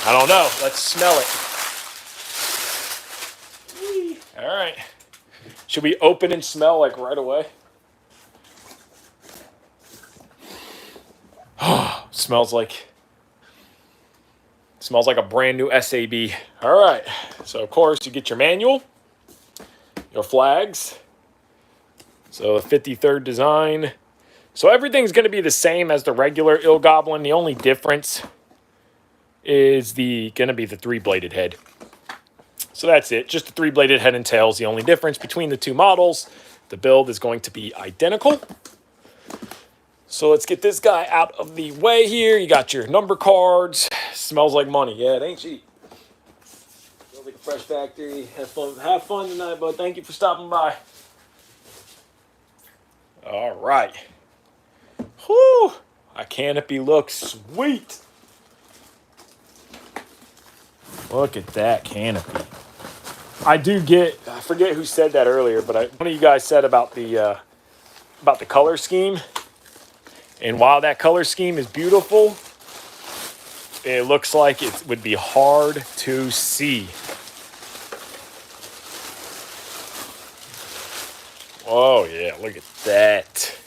I don't know. Let's smell it. All right. Should we open and smell like right away? Oh, smells like a brand new SAB. All right. So of course you get your manual, your flags. So the 53rd design. So everything's going to be the same as the regular Ill Goblin. The only difference is going to be the 3-bladed head. So that's it. Just the 3-bladed head and tails. The only difference between the two models. The build is going to be identical. So let's get this guy out of the way here. You got your number cards. Smells like money. Yeah, it ain't cheap. Smells like a fresh factory. Have fun tonight, bud. Thank you for stopping by. All right. Whew. Our canopy looks sweet. Look at that canopy. I do get forget who said that earlier, but one of you guys said about the color scheme. And while that color scheme is beautiful, it looks like it would be hard to see. Oh yeah, look at that.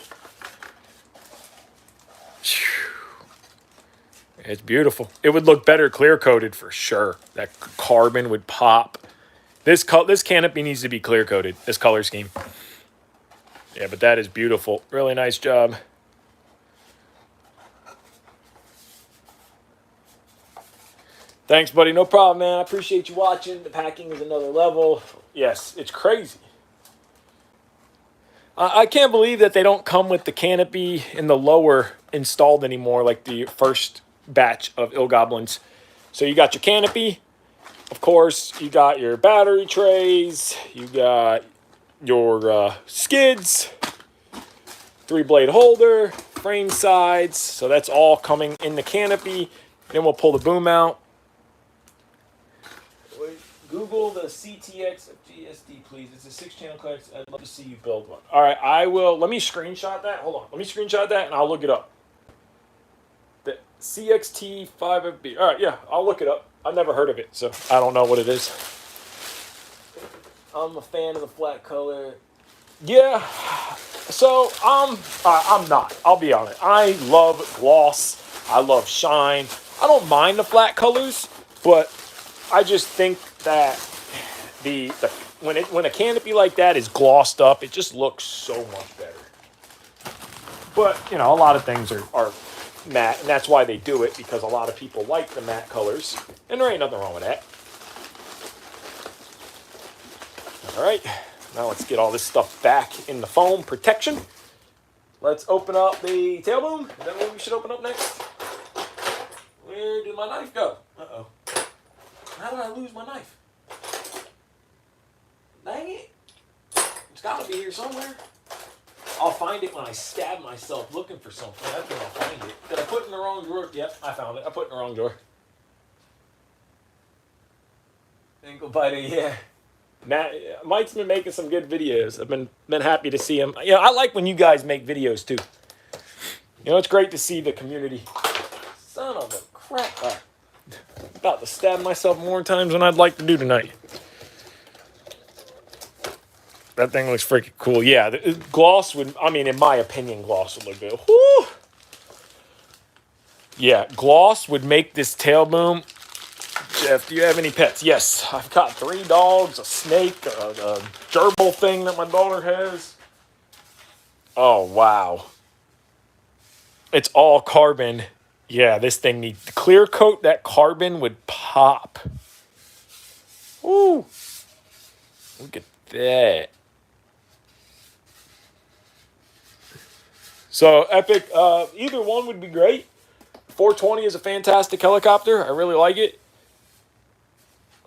It's beautiful. It would look better clear coated for sure. That carbon would pop. This canopy needs to be clear coated, this color scheme. Yeah, but that is beautiful. Really nice job. Thanks, buddy. No problem, man. I appreciate you watching. The packing is another level. Yes, it's crazy. I can't believe that they don't come with the canopy in the lower installed anymore, like the first batch of Ill Goblins. So you got your canopy. Of course, you got your battery trays. You got your skids. 3-blade holder. Frame sides. So that's all coming in the canopy. Then we'll pull the boom out. Google the CTX GSD, please. It's a 6-channel coax. I'd love to see you build one. All right, I will. Let me screenshot that. Hold on. Let me screenshot that, and I'll look it up. The CXT5FB. All right, yeah, I'll look it up. I've never heard of it, so I don't know what it is. I'm a fan of the flat color. Yeah, so I'm not. I'll be honest. I love gloss. I love shine. I don't mind the flat colors, but I just think that when a canopy like that is glossed up, it just looks so much better. But you know, a lot of things are matte, and that's why they do it, because a lot of people like the matte colors, and there ain't nothing wrong with that. All right, now let's get all this stuff back in the foam protection. Let's open up the tail boom. Is that what we should open up next? Where did my knife go? Uh-oh. How did I lose my knife? Dang it. It's got to be here somewhere. I'll find it when I stab myself looking for something. That's when I'll find it. Did I put it in the wrong drawer? Yep, I found it. I put it in the wrong drawer. Ankle biter, yeah. Mike's been making some good videos. I've been happy to see him. You know, I like when you guys make videos too. You know, it's great to see the community. Son of a crap. All right. About to stab myself more times than I'd like to do tonight. That thing looks freaking cool. Yeah, the gloss would, I mean, in my opinion, gloss would look good. Woo! Yeah, gloss would make this tail boom. Jeff, do you have any pets? Yes, I've got 3 dogs, a snake, a gerbil thing that my daughter has. Oh, wow. It's all carbon. Yeah, this thing needs to clear coat. That carbon would pop. Woo! Look at that. So, Epic, either one would be great. 420 is a fantastic helicopter. I really like it.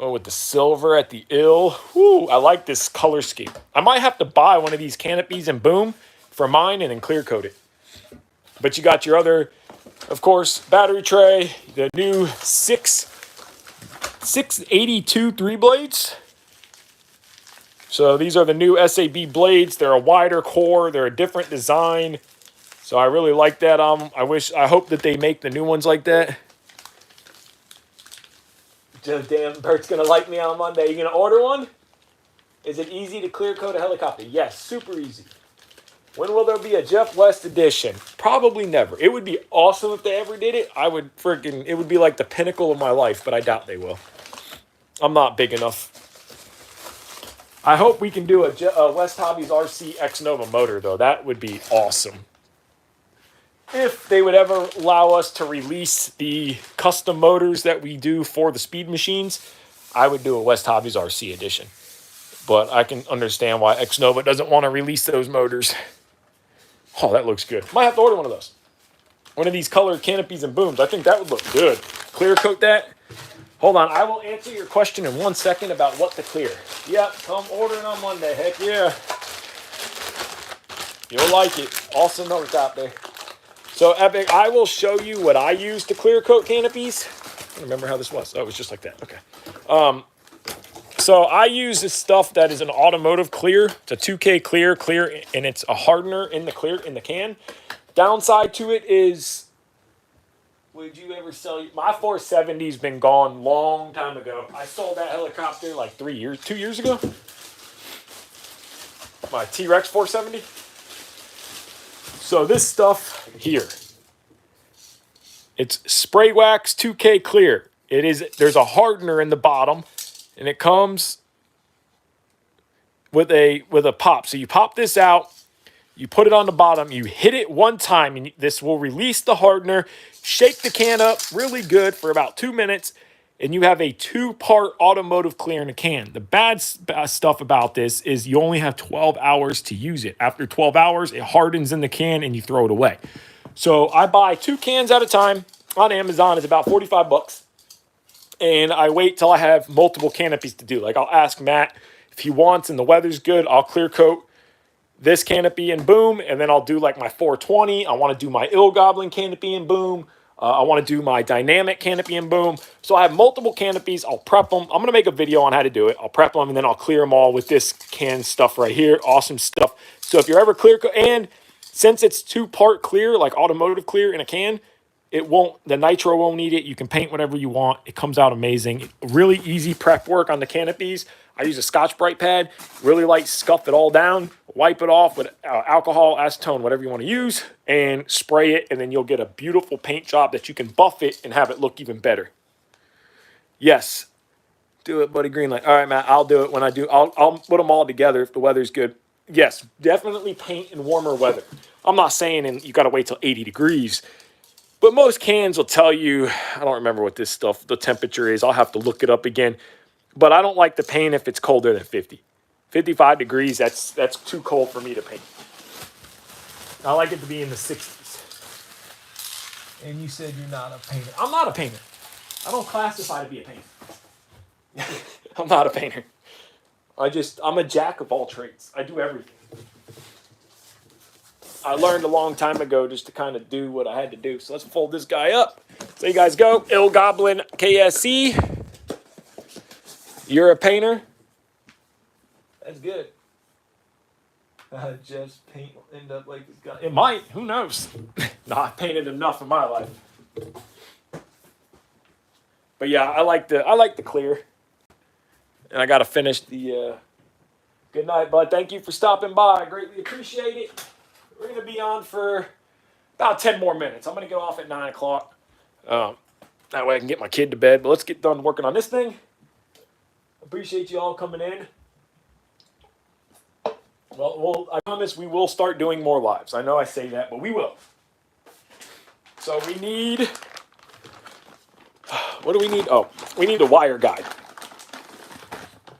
Oh, with the silver at the ill. Woo, I like this color scheme. I might have to buy one of these canopies and boom for mine and then clear coat it. But you got your other, of course, battery tray, the new 682 3-blades. So these are the new SAB blades. They're a wider core. They're a different design. So I really like that. I hope that they make the new ones like that. Damn, Bert's going to like me on Monday. You going to order one? Is it easy to clear coat a helicopter? Yes, super easy. When will there be a Jeff West edition? Probably never. It would be awesome if they ever did it. It would be like the pinnacle of my life, but I doubt they will. I'm not big enough. I hope we can do a West Hobbies RC X Nova motor, though. That would be awesome. If they would ever allow us to release the custom motors that we do for the speed machines, I would do a West Hobbies RC edition. But I can understand why X Nova doesn't want to release those motors. Oh, that looks good. Might have to order one of those. One of these colored canopies and booms. I think that would look good. Clear coat that. Hold on. I will answer your question in 1 second about what to clear. Yep, come ordering on Monday. Heck yeah. You'll like it. Awesome notes out there. So, Epic, I will show you what I use to clear coat canopies. I don't remember how this was. Oh, it was just like that. Okay. So I use this stuff that is an automotive clear. It's a 2K clear, and it's a hardener in the can. Downside to it is, would you ever sell my 470's been gone long time ago. I sold that helicopter like 2 years ago. My T-Rex 470. So this stuff here, it's spray wax 2K clear. There's a hardener in the bottom, and it comes with a pop. So you pop this out, you put it on the bottom, you hit it one time, and this will release the hardener. Shake the can up really good for about 2 minutes, and you have a 2-part automotive clear in a can. The bad stuff about this is you only have 12 hours to use it. After 12 hours, it hardens in the can, and you throw it away. So I buy 2 cans at a time on Amazon. It's about 45 bucks. And I wait till I have multiple canopies to do. Like, I'll ask Matt if he wants, and the weather's good, I'll clear coat this canopy and boom, and then I'll do like my 420. I want to do my Ill Goblin canopy and boom. I want to do my dynamic canopy and boom. So I have multiple canopies. I'll prep them. I'm going to make a video on how to do it. I'll prep them, and then I'll clear them all with this can stuff right here. Awesome stuff. So if you're ever clear, and since it's 2-part clear, like automotive clear in a can, the nitro won't need it. You can paint whatever you want. It comes out amazing. Really easy prep work on the canopies. I use a Scotch-Brite pad, really light, scuff it all down, wipe it off with alcohol, acetone, whatever you want to use, and spray it, and then you'll get a beautiful paint job that you can buff it and have it look even better. Yes, do it, buddy Greenlight. All right, Matt, I'll do it when I do. I'll put them all together if the weather's good. Yes, definitely paint in warmer weather. I'm not saying you got to wait till 80 degrees, but most cans will tell you, I don't remember what this stuff, the temperature is. I'll have to look it up again. But I don't like to paint if it's colder than 50. 55 degrees, that's too cold for me to paint. I like it to be in the 60s. And you said you're not a painter. I'm not a painter. I don't classify to be a painter. I'm not a painter. I'm a jack of all trades. I do everything. I learned a long time ago just to kind of do what I had to do. So let's fold this guy up. There you guys go. Ill Goblin KSE. You're a painter? That's good. Jeff's paint will end up like this guy. It might. Who knows? No, I've painted enough in my life. But yeah, I like the clear. And I got to finish the... Good night, bud. Thank you for stopping by. I greatly appreciate it. We're going to be on for about 10 more minutes. I'm going to get off at 9 o'clock. That way I can get my kid to bed. But let's get done working on this thing. Appreciate you all coming in. Well, I promise we will start doing more lives. I know I say that, but we will. So we need... What do we need? Oh, we need a wire guide.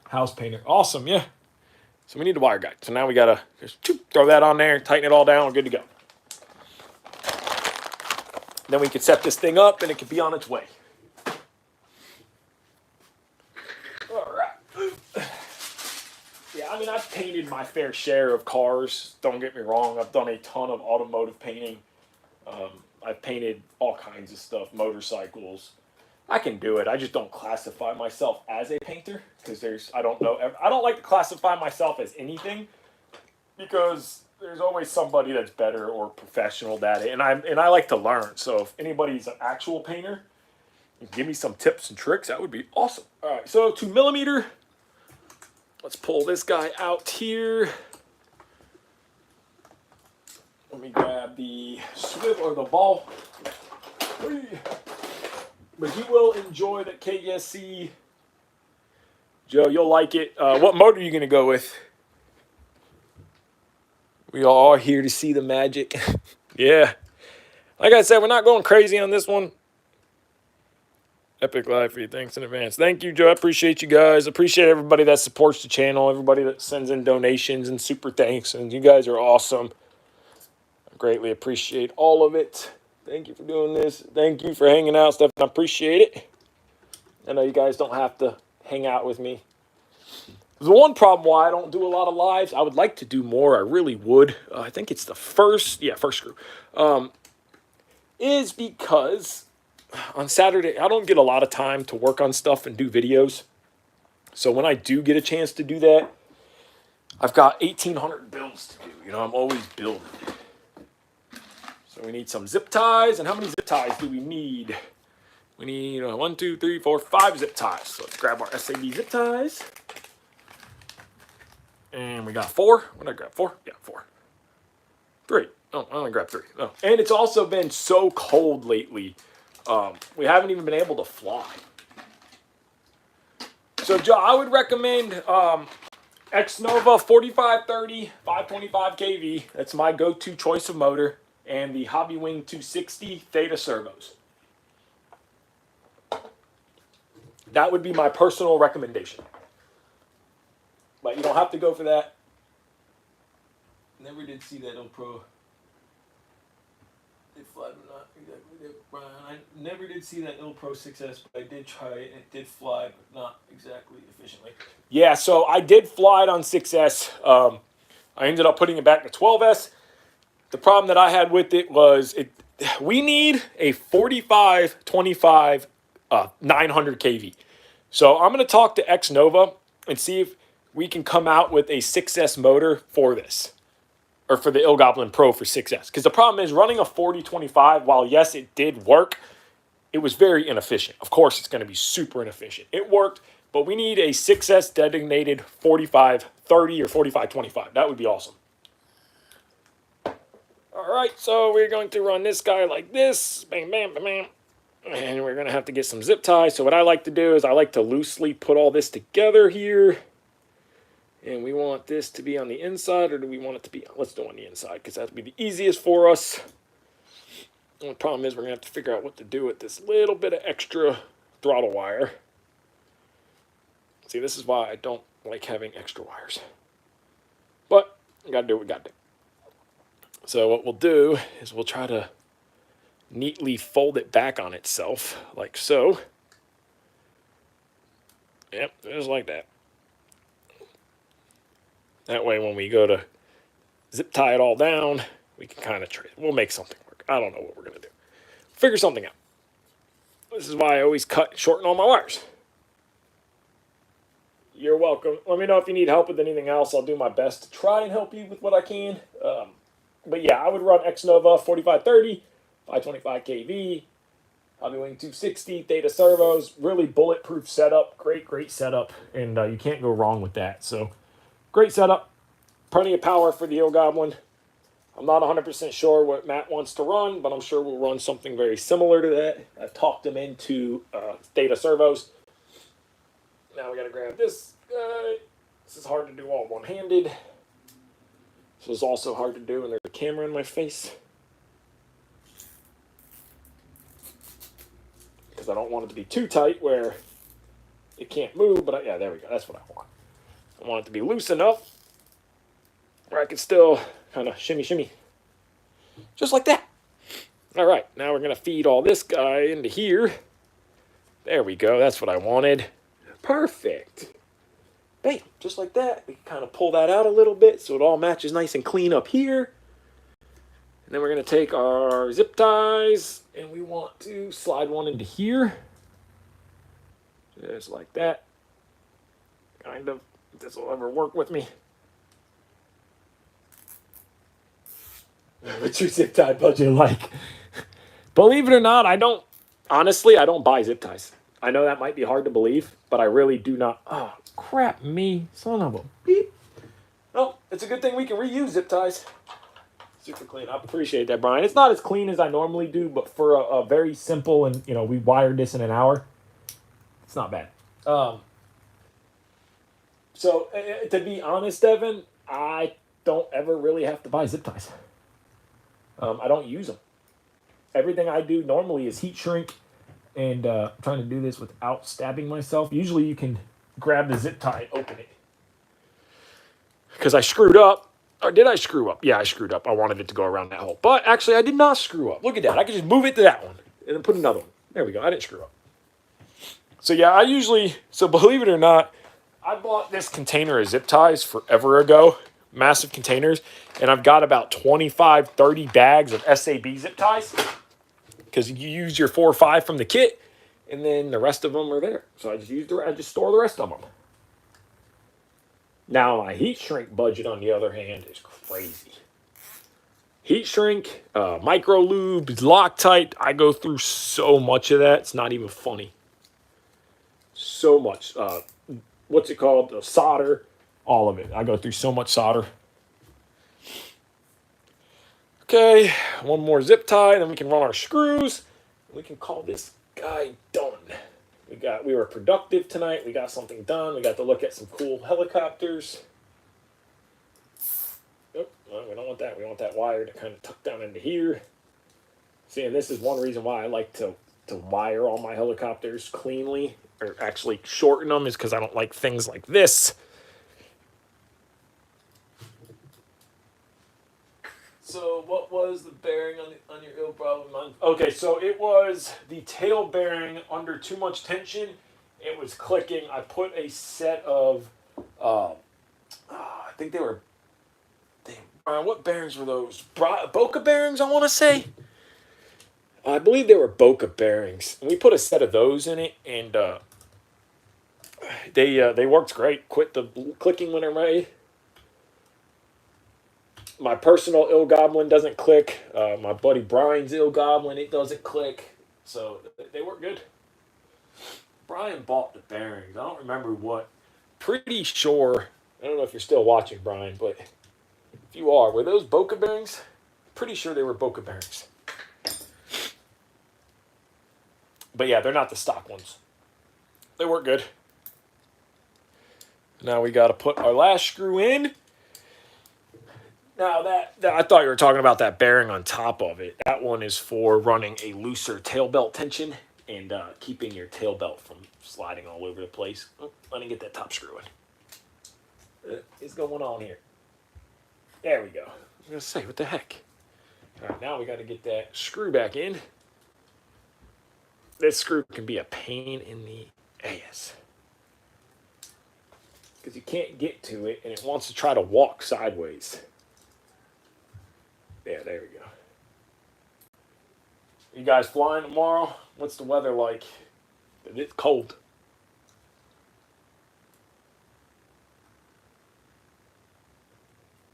House painter. Awesome, yeah. So we need a wire guide. So now we got to just throw that on there, tighten it all down, we're good to go. Then we can set this thing up and it can be on its way. Yeah, I mean, I've painted my fair share of cars. Don't get me wrong. I've done a ton of automotive painting. I've painted all kinds of stuff, motorcycles. I can do it. I just don't classify myself as a painter because I don't like to classify myself as anything because there's always somebody that's better or professional at it, and I like to learn. So if anybody's an actual painter, give me some tips and tricks. That would be awesome. All right, so 2mm. Let's pull this guy out here. Let me grab the swivel or the ball. But you will enjoy the KSE. Joe, you'll like it. What motor are you going to go with? We all are here to see the magic. Yeah. Like I said, we're not going crazy on this one. Epic Live for you. Thanks in advance. Thank you, Joe. I appreciate you guys. Appreciate everybody that supports the channel, everybody that sends in donations and super thanks. And you guys are awesome. I greatly appreciate all of it. Thank you for doing this. Thank you for hanging out, Steph. I appreciate it. I know you guys don't have to hang out with me. The one problem why I don't do a lot of lives, I would like to do more. I really would. I think it's the first screw. Is because on Saturday, I don't get a lot of time to work on stuff and do videos. So when I do get a chance to do that, I've got 1,800 builds to do. You know, I'm always building. So we need some zip ties. And how many zip ties do we need? We need 1, 2, 3, 4, 5 zip ties. So let's grab our SAB zip ties. And we got 4. What did I grab? 4? Yeah, 4. 3. Oh, I only grabbed 3. Oh. And it's also been so cold lately. We haven't even been able to fly. So, Joe, I would recommend X-Nova 4530, 525 kV. That's my go-to choice of motor. And the Hobby Wing 260 Theta servos. That would be my personal recommendation. But you don't have to go for that. Never did see that on Pro. Did fly, but not exactly. I never did see that Ill Pro 6S, but I did try it. It did fly, but not exactly efficiently. Yeah, so I did fly it on 6S. I ended up putting it back to 12S. The problem that I had with it was we need a 4525 900 kV. So I'm going to talk to X-Nova and see if we can come out with a 6S motor for this. Or for the Goblin Pro for 6S. Because the problem is running a 4025, while yes, it did work, it was very inefficient. Of course, it's going to be super inefficient. It worked, but we need a 6S designated 4530 or 4525. That would be awesome. All right, so we're going to run this guy like this. Bam, bam, bam, bam. And we're going to have to get some zip ties. So what I like to do is I like to loosely put all this together here. And we want this to be on the inside, or do we want it to be, let's do it on the inside, because that would be the easiest for us. And the problem is we're going to have to figure out what to do with this little bit of extra throttle wire. See, this is why I don't like having extra wires. But we got to do what we got to do. So what we'll do is we'll try to neatly fold it back on itself, like so. Yep, just like that. That way when we go to zip tie it all down, we can kind of trade. We'll make something work. I don't know what we're going to do. Figure something out. This is why I always shorten all my wires. You're welcome. Let me know if you need help with anything else. I'll do my best to try and help you with what I can. But yeah, I would run X-Nova 4530, 525 kV, Hobby Wing 260, Theta servos. Really bulletproof setup. Great setup. And you can't go wrong with that. So great setup. Plenty of power for the Goblin. I'm not 100% sure what Matt wants to run, but I'm sure we'll run something very similar to that. I've talked him into Theta servos. Now we got to grab this guy. This is hard to do all one-handed. This is also hard to do when there's a camera in my face. Because I don't want it to be too tight where it can't move, but yeah, there we go. That's what I want. I want it to be loose enough where I can still kind of shimmy. Just like that. All right, now we're going to feed all this guy into here. There we go. That's what I wanted. Perfect. Bam, just like that. We can kind of pull that out a little bit so it all matches nice and clean up here. And then we're going to take our zip ties and we want to slide one into here. Just like that. Kind of. If this will ever work with me. What's your zip tie budget like? Believe it or not, I don't buy zip ties. I know that might be hard to believe, but I really do not. Oh, crap me, son of a beep. Oh, it's a good thing we can reuse zip ties. Super clean. I appreciate that, Brian. It's not as clean as I normally do, but for a very simple and, we wired this in an hour, it's not bad. So, to be honest, Evan, I don't ever really have to buy zip ties. I don't use them. Everything I do normally is heat shrink, and I'm trying to do this without stabbing myself. Usually you can grab the zip tie and open it. Because I screwed up. Or did I screw up? Yeah, I screwed up. I wanted it to go around that hole. But actually, I did not screw up. Look at that. I could just move it to that one and then put another one. There we go. I didn't screw up. So yeah, so believe it or not, I bought this container of zip ties forever ago. Massive containers. And I've got about 25, 30 bags of SAB zip ties. Because you use your 4 or 5 from the kit. And then the rest of them are there. So I just store the rest of them. Now my heat shrink budget, on the other hand, is crazy. Heat shrink, micro lube, Loctite. I go through so much of that. It's not even funny. So much. What's it called? Solder. All of it. I go through so much solder. Okay, one more zip tie, then we can run our screws. We can call this guy done. We were productive tonight. We got something done. We got to look at some cool helicopters. Oh, well, we don't want that. We want that wire to kind of tuck down into here. See, and this is one reason why I like to wire all my helicopters cleanly, or actually shorten them, is because I don't like things like this. So what was the bearing on your ill problem? Okay, so it was the tail bearing under too much tension. It was clicking. I put a set of, I think they were, what bearings were those? Boca bearings, I want to say. I believe they were Boca bearings. And we put a set of those in it, and they worked great. Quit the clicking when I'm ready. My personal ill goblin doesn't click. My buddy Brian's ill goblin, it doesn't click. So they work good. Brian bought the bearings. I don't remember what. Pretty sure. I don't know if you're still watching, Brian, but if you are, were those Boca bearings? Pretty sure they were Boca bearings. But yeah, they're not the stock ones. They work good. Now we got to put our last screw in. Now that I thought you were talking about that bearing on top of it. That one is for running a looser tail belt tension and keeping your tail belt from sliding all over the place. Oh, let me get that top screw in. What's going on here? There we go. I was going to say, what the heck? All right, now we got to get that screw back in. This screw can be a pain in the ass, because you can't get to it and it wants to try to walk sideways. Yeah, there we go. You guys flying tomorrow? What's the weather like? It's cold.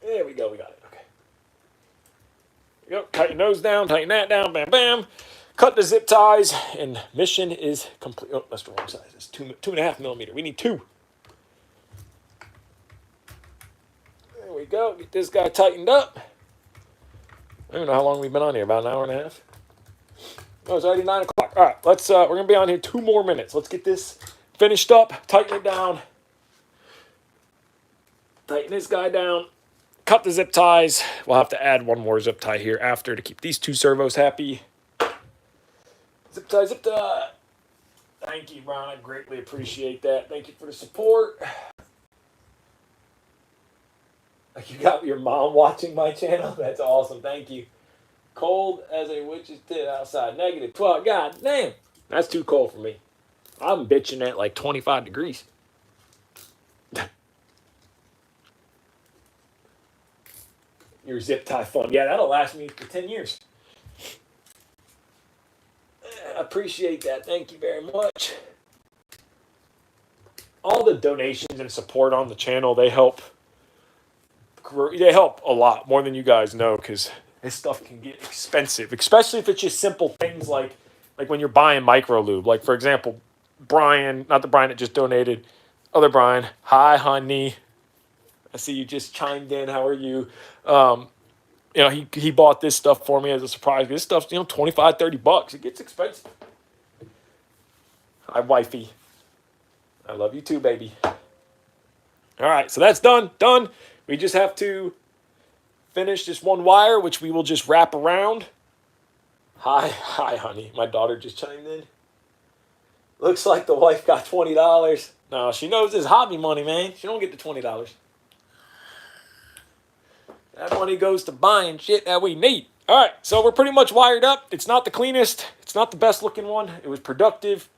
There we go. We got it. Okay. There we go. Tighten those down. Tighten that down. Bam, bam. Cut the zip ties, and mission is complete. Oh, that's the wrong size. It's 2.5 millimeter. We need 2. There we go. Get this guy tightened up. I don't know how long we've been on here. About an hour and a half. Oh, it's already 9 o'clock. All right, let's. We're gonna be on here 2 more minutes. Let's get this finished up. Tighten it down. Tighten this guy down. Cut the zip ties. We'll have to add 1 more zip tie here after to keep these 2 servos happy. Zip tie, zip tie. Thank you, Ron. I greatly appreciate that. Thank you for the support. You got your mom watching my channel? That's awesome. Thank you. Cold as a witch's tit outside. -12. God damn. That's too cold for me. I'm bitching at like 25 degrees. Your zip tie fun. Yeah, that'll last me for 10 years. I appreciate that. Thank you very much. All the donations and support on the channel, they help. They help a lot, more than you guys know, because this stuff can get expensive, especially if it's just simple things like when you're buying micro lube. Like, for example, Brian, not the Brian that just donated, other Brian. Hi, honey. I see you just chimed in. How are you? He bought this stuff for me as a surprise. This stuff's, $25, $30. It gets expensive. Hi, wifey. I love you too, baby. All right, so that's done. Done. We just have to finish this 1 wire, which we will just wrap around. Hi, honey. My daughter just chimed in. Looks like the wife got $20. No, she knows it's hobby money, man. She don't get the $20. That money goes to buying shit that we need. All right, so we're pretty much wired up. It's not the cleanest. It's not the best looking one. It was productive,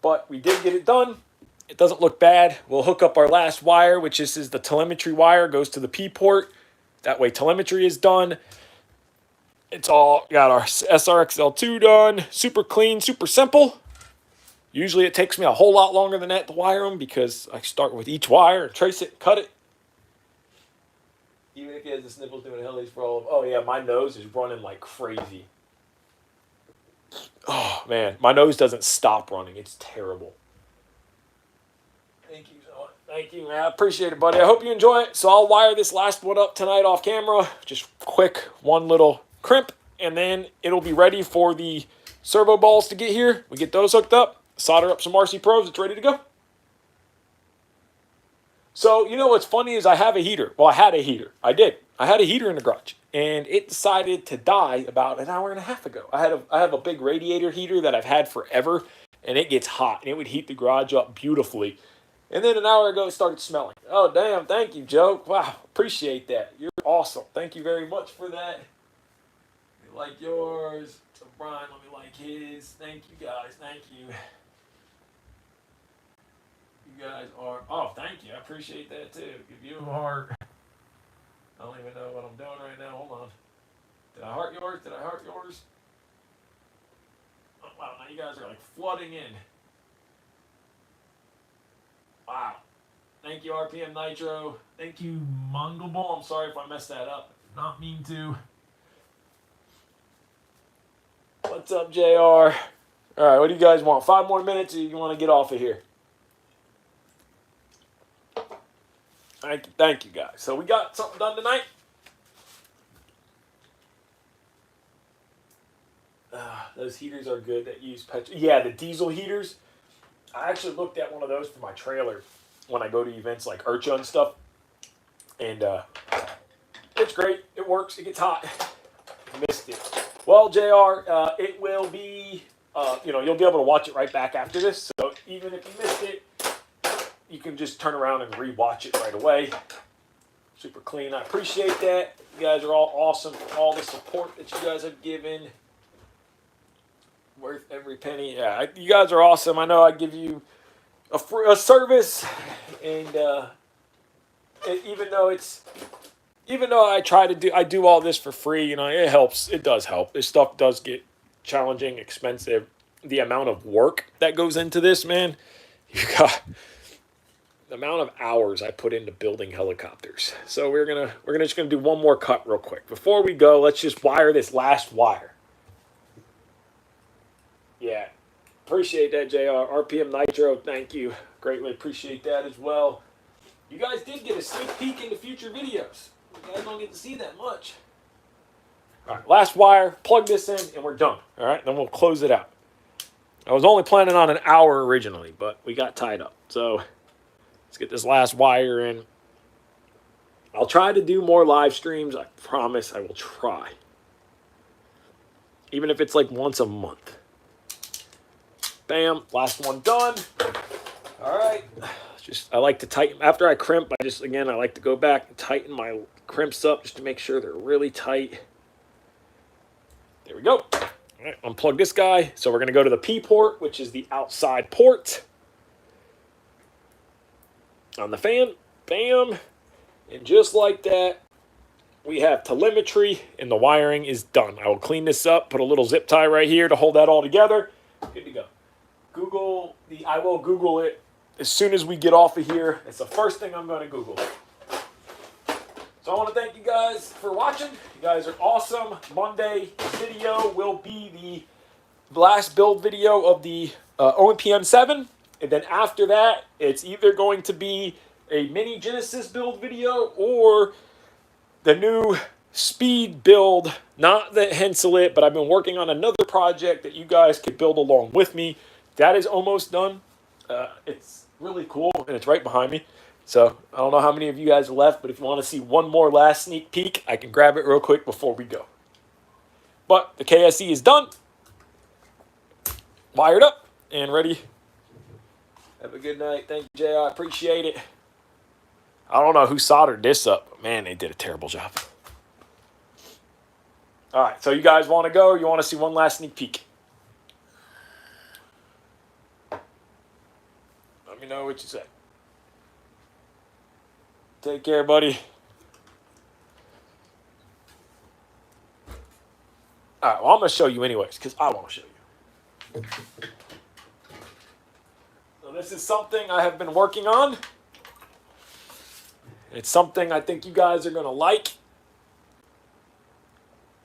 but we did get it done. It doesn't look bad. We'll hook up our last wire, which is the telemetry wire, goes to the P port. That way telemetry is done. It's all got our SRXL2 done. Super clean, super simple. Usually it takes me a whole lot longer than that to wire them because I start with each wire, trace it, cut it. Nick has the sniffles doing hellies for all of. Oh yeah, my nose is running like crazy. Oh man, my nose doesn't stop running. It's terrible. Thank you so much. Thank you, man. I appreciate it, buddy. I hope you enjoy it. So I'll wire this last one up tonight off camera. Just quick, one little crimp, and then it'll be ready for the servo balls to get here. We get those hooked up, solder up some RC probes. It's ready to go. So, you know what's funny is I have a heater. Well, I had a heater. I did. I had a heater in the garage, and it decided to die about an hour and a half ago. I have a big radiator heater that I've had forever, and it gets hot, and it would heat the garage up beautifully. And then an hour ago, it started smelling. Oh, damn. Thank you, Joe. Wow. Appreciate that. You're awesome. Thank you very much for that. You like yours. So, Brian, let me like his. Thank you, guys. Thank you. You guys are. Oh, thank you. I appreciate that, too. Give you a heart. I don't even know what I'm doing right now. Hold on. Did I heart yours? Did I heart yours? Oh, wow. Now you guys are like flooding in. Wow. Thank you, RPM Nitro. Thank you, Mongable. I'm sorry if I messed that up. Not mean to. What's up, JR? All right, what do you guys want? 5 more minutes or you want to get off of here? Thank you, guys. So we got something done tonight. Those heaters are good that use petrol. Yeah, the diesel heaters. I actually looked at one of those for my trailer when I go to events like Urcha and stuff. And it's great. It works. It gets hot. Missed it. Well, JR, it will be, you'll be able to watch it right back after this. So even if you missed it, you can just turn around and re-watch it right away. Super clean. I appreciate that. You guys are all awesome for all the support that you guys have given. Worth every penny. Yeah, you guys are awesome. I know I give you a service, and even though I do all this for free, it helps. It does help. This stuff does get challenging, expensive. The amount of work that goes into this, man, you got the amount of hours I put into building helicopters. So we're just gonna do one more cut real quick before we go. Let's just wire this last wire. Yeah, appreciate that, JR. RPM Nitro, thank you. Greatly appreciate that as well. You guys did get a sneak peek into future videos. You guys don't get to see that much. All right, last wire. Plug this in, and we're done. All right, then we'll close it out. I was only planning on an hour originally, but we got tied up. So let's get this last wire in. I'll try to do more live streams. I promise I will try. Even if it's like once a month. Bam, last one done. All right. I like to tighten. After I crimp, I like to go back and tighten my crimps up just to make sure they're really tight. There we go. All right, unplug this guy. So we're going to go to the P port, which is the outside port. On the fan, bam. And just like that, we have telemetry, and the wiring is done. I will clean this up, put a little zip tie right here to hold that all together. Good to go. I will Google it as soon as we get off of here. It's the first thing I'm going to Google. So I want to thank you guys for watching. You guys are awesome. Monday video will be the last build video of the OMPM 7. And then after that, it's either going to be a mini Genesis build video or the new speed build. Not the Henselit, but I've been working on another project that you guys could build along with me. That is almost done. It's really cool, and it's right behind me. So I don't know how many of you guys are left, but if you want to see one more last sneak peek, I can grab it real quick before we go. But the KSE is done. Wired up and ready. Have a good night. Thank you, JR. I appreciate it. I don't know who soldered this up, but man, they did a terrible job. All right, so you guys want to go or you want to see one last sneak peek? Let me know what you say. Take care, buddy. All right, well, I'm going to show you anyways because I want to show you. So this is something I have been working on. It's something I think you guys are going to like.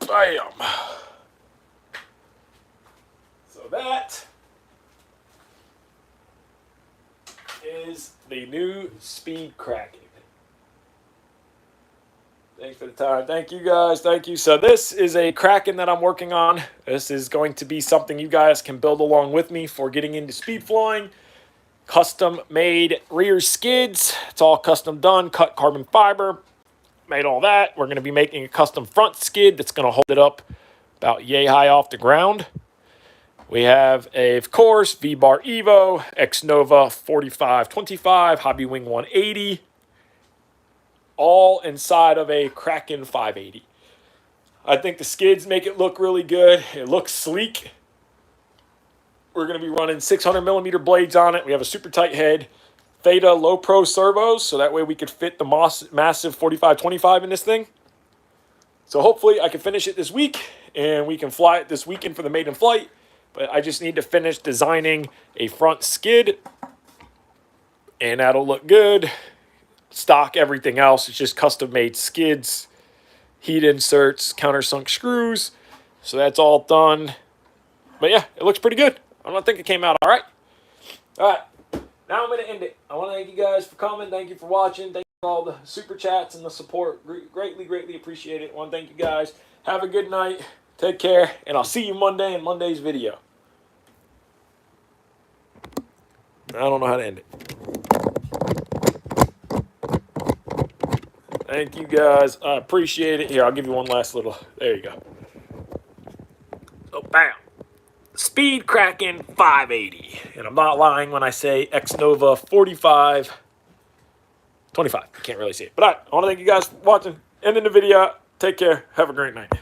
Bam. So that is the new Speed Kraken. Thanks for the time. Thank you, guys. Thank you. So this is a Kraken that I'm working on. This is going to be something you guys can build along with me for getting into speed flowing. Custom made rear skids. It's all custom done. Cut carbon fiber. Made all that. We're going to be making a custom front skid that's going to hold it up about yay high off the ground. We have, of course, V-Bar Evo, X-Nova 4525, Hobby Wing 180. All inside of a Kraken 580. I think the skids make it look really good. It looks sleek. We're going to be running 600 millimeter blades on it. We have a super tight head. Theta low pro servos, so that way we could fit the massive 4525 in this thing. So hopefully I can finish it this week, and we can fly it this weekend for the maiden flight. But I just need to finish designing a front skid, and that'll look good. Stock everything else. It's just custom made skids, heat inserts, countersunk screws. So that's all done. But yeah, it looks pretty good. I don't think it came out all right. All right. Now I'm going to end it. I want to thank you guys for coming. Thank you for watching. Thank you for all the super chats and the support. Greatly, greatly appreciate it. I want to thank you guys. Have a good night. Take care. And I'll see you Monday in Monday's video. I don't know how to end it. Thank you guys. I appreciate it. Here, I'll give you one last little. There you go. So, bam. Speed Kraken 580. And I'm not lying when I say X-Nova 4525. You can't really see it. But all right, I want to thank you guys for watching. Ending the video. Take care. Have a great night.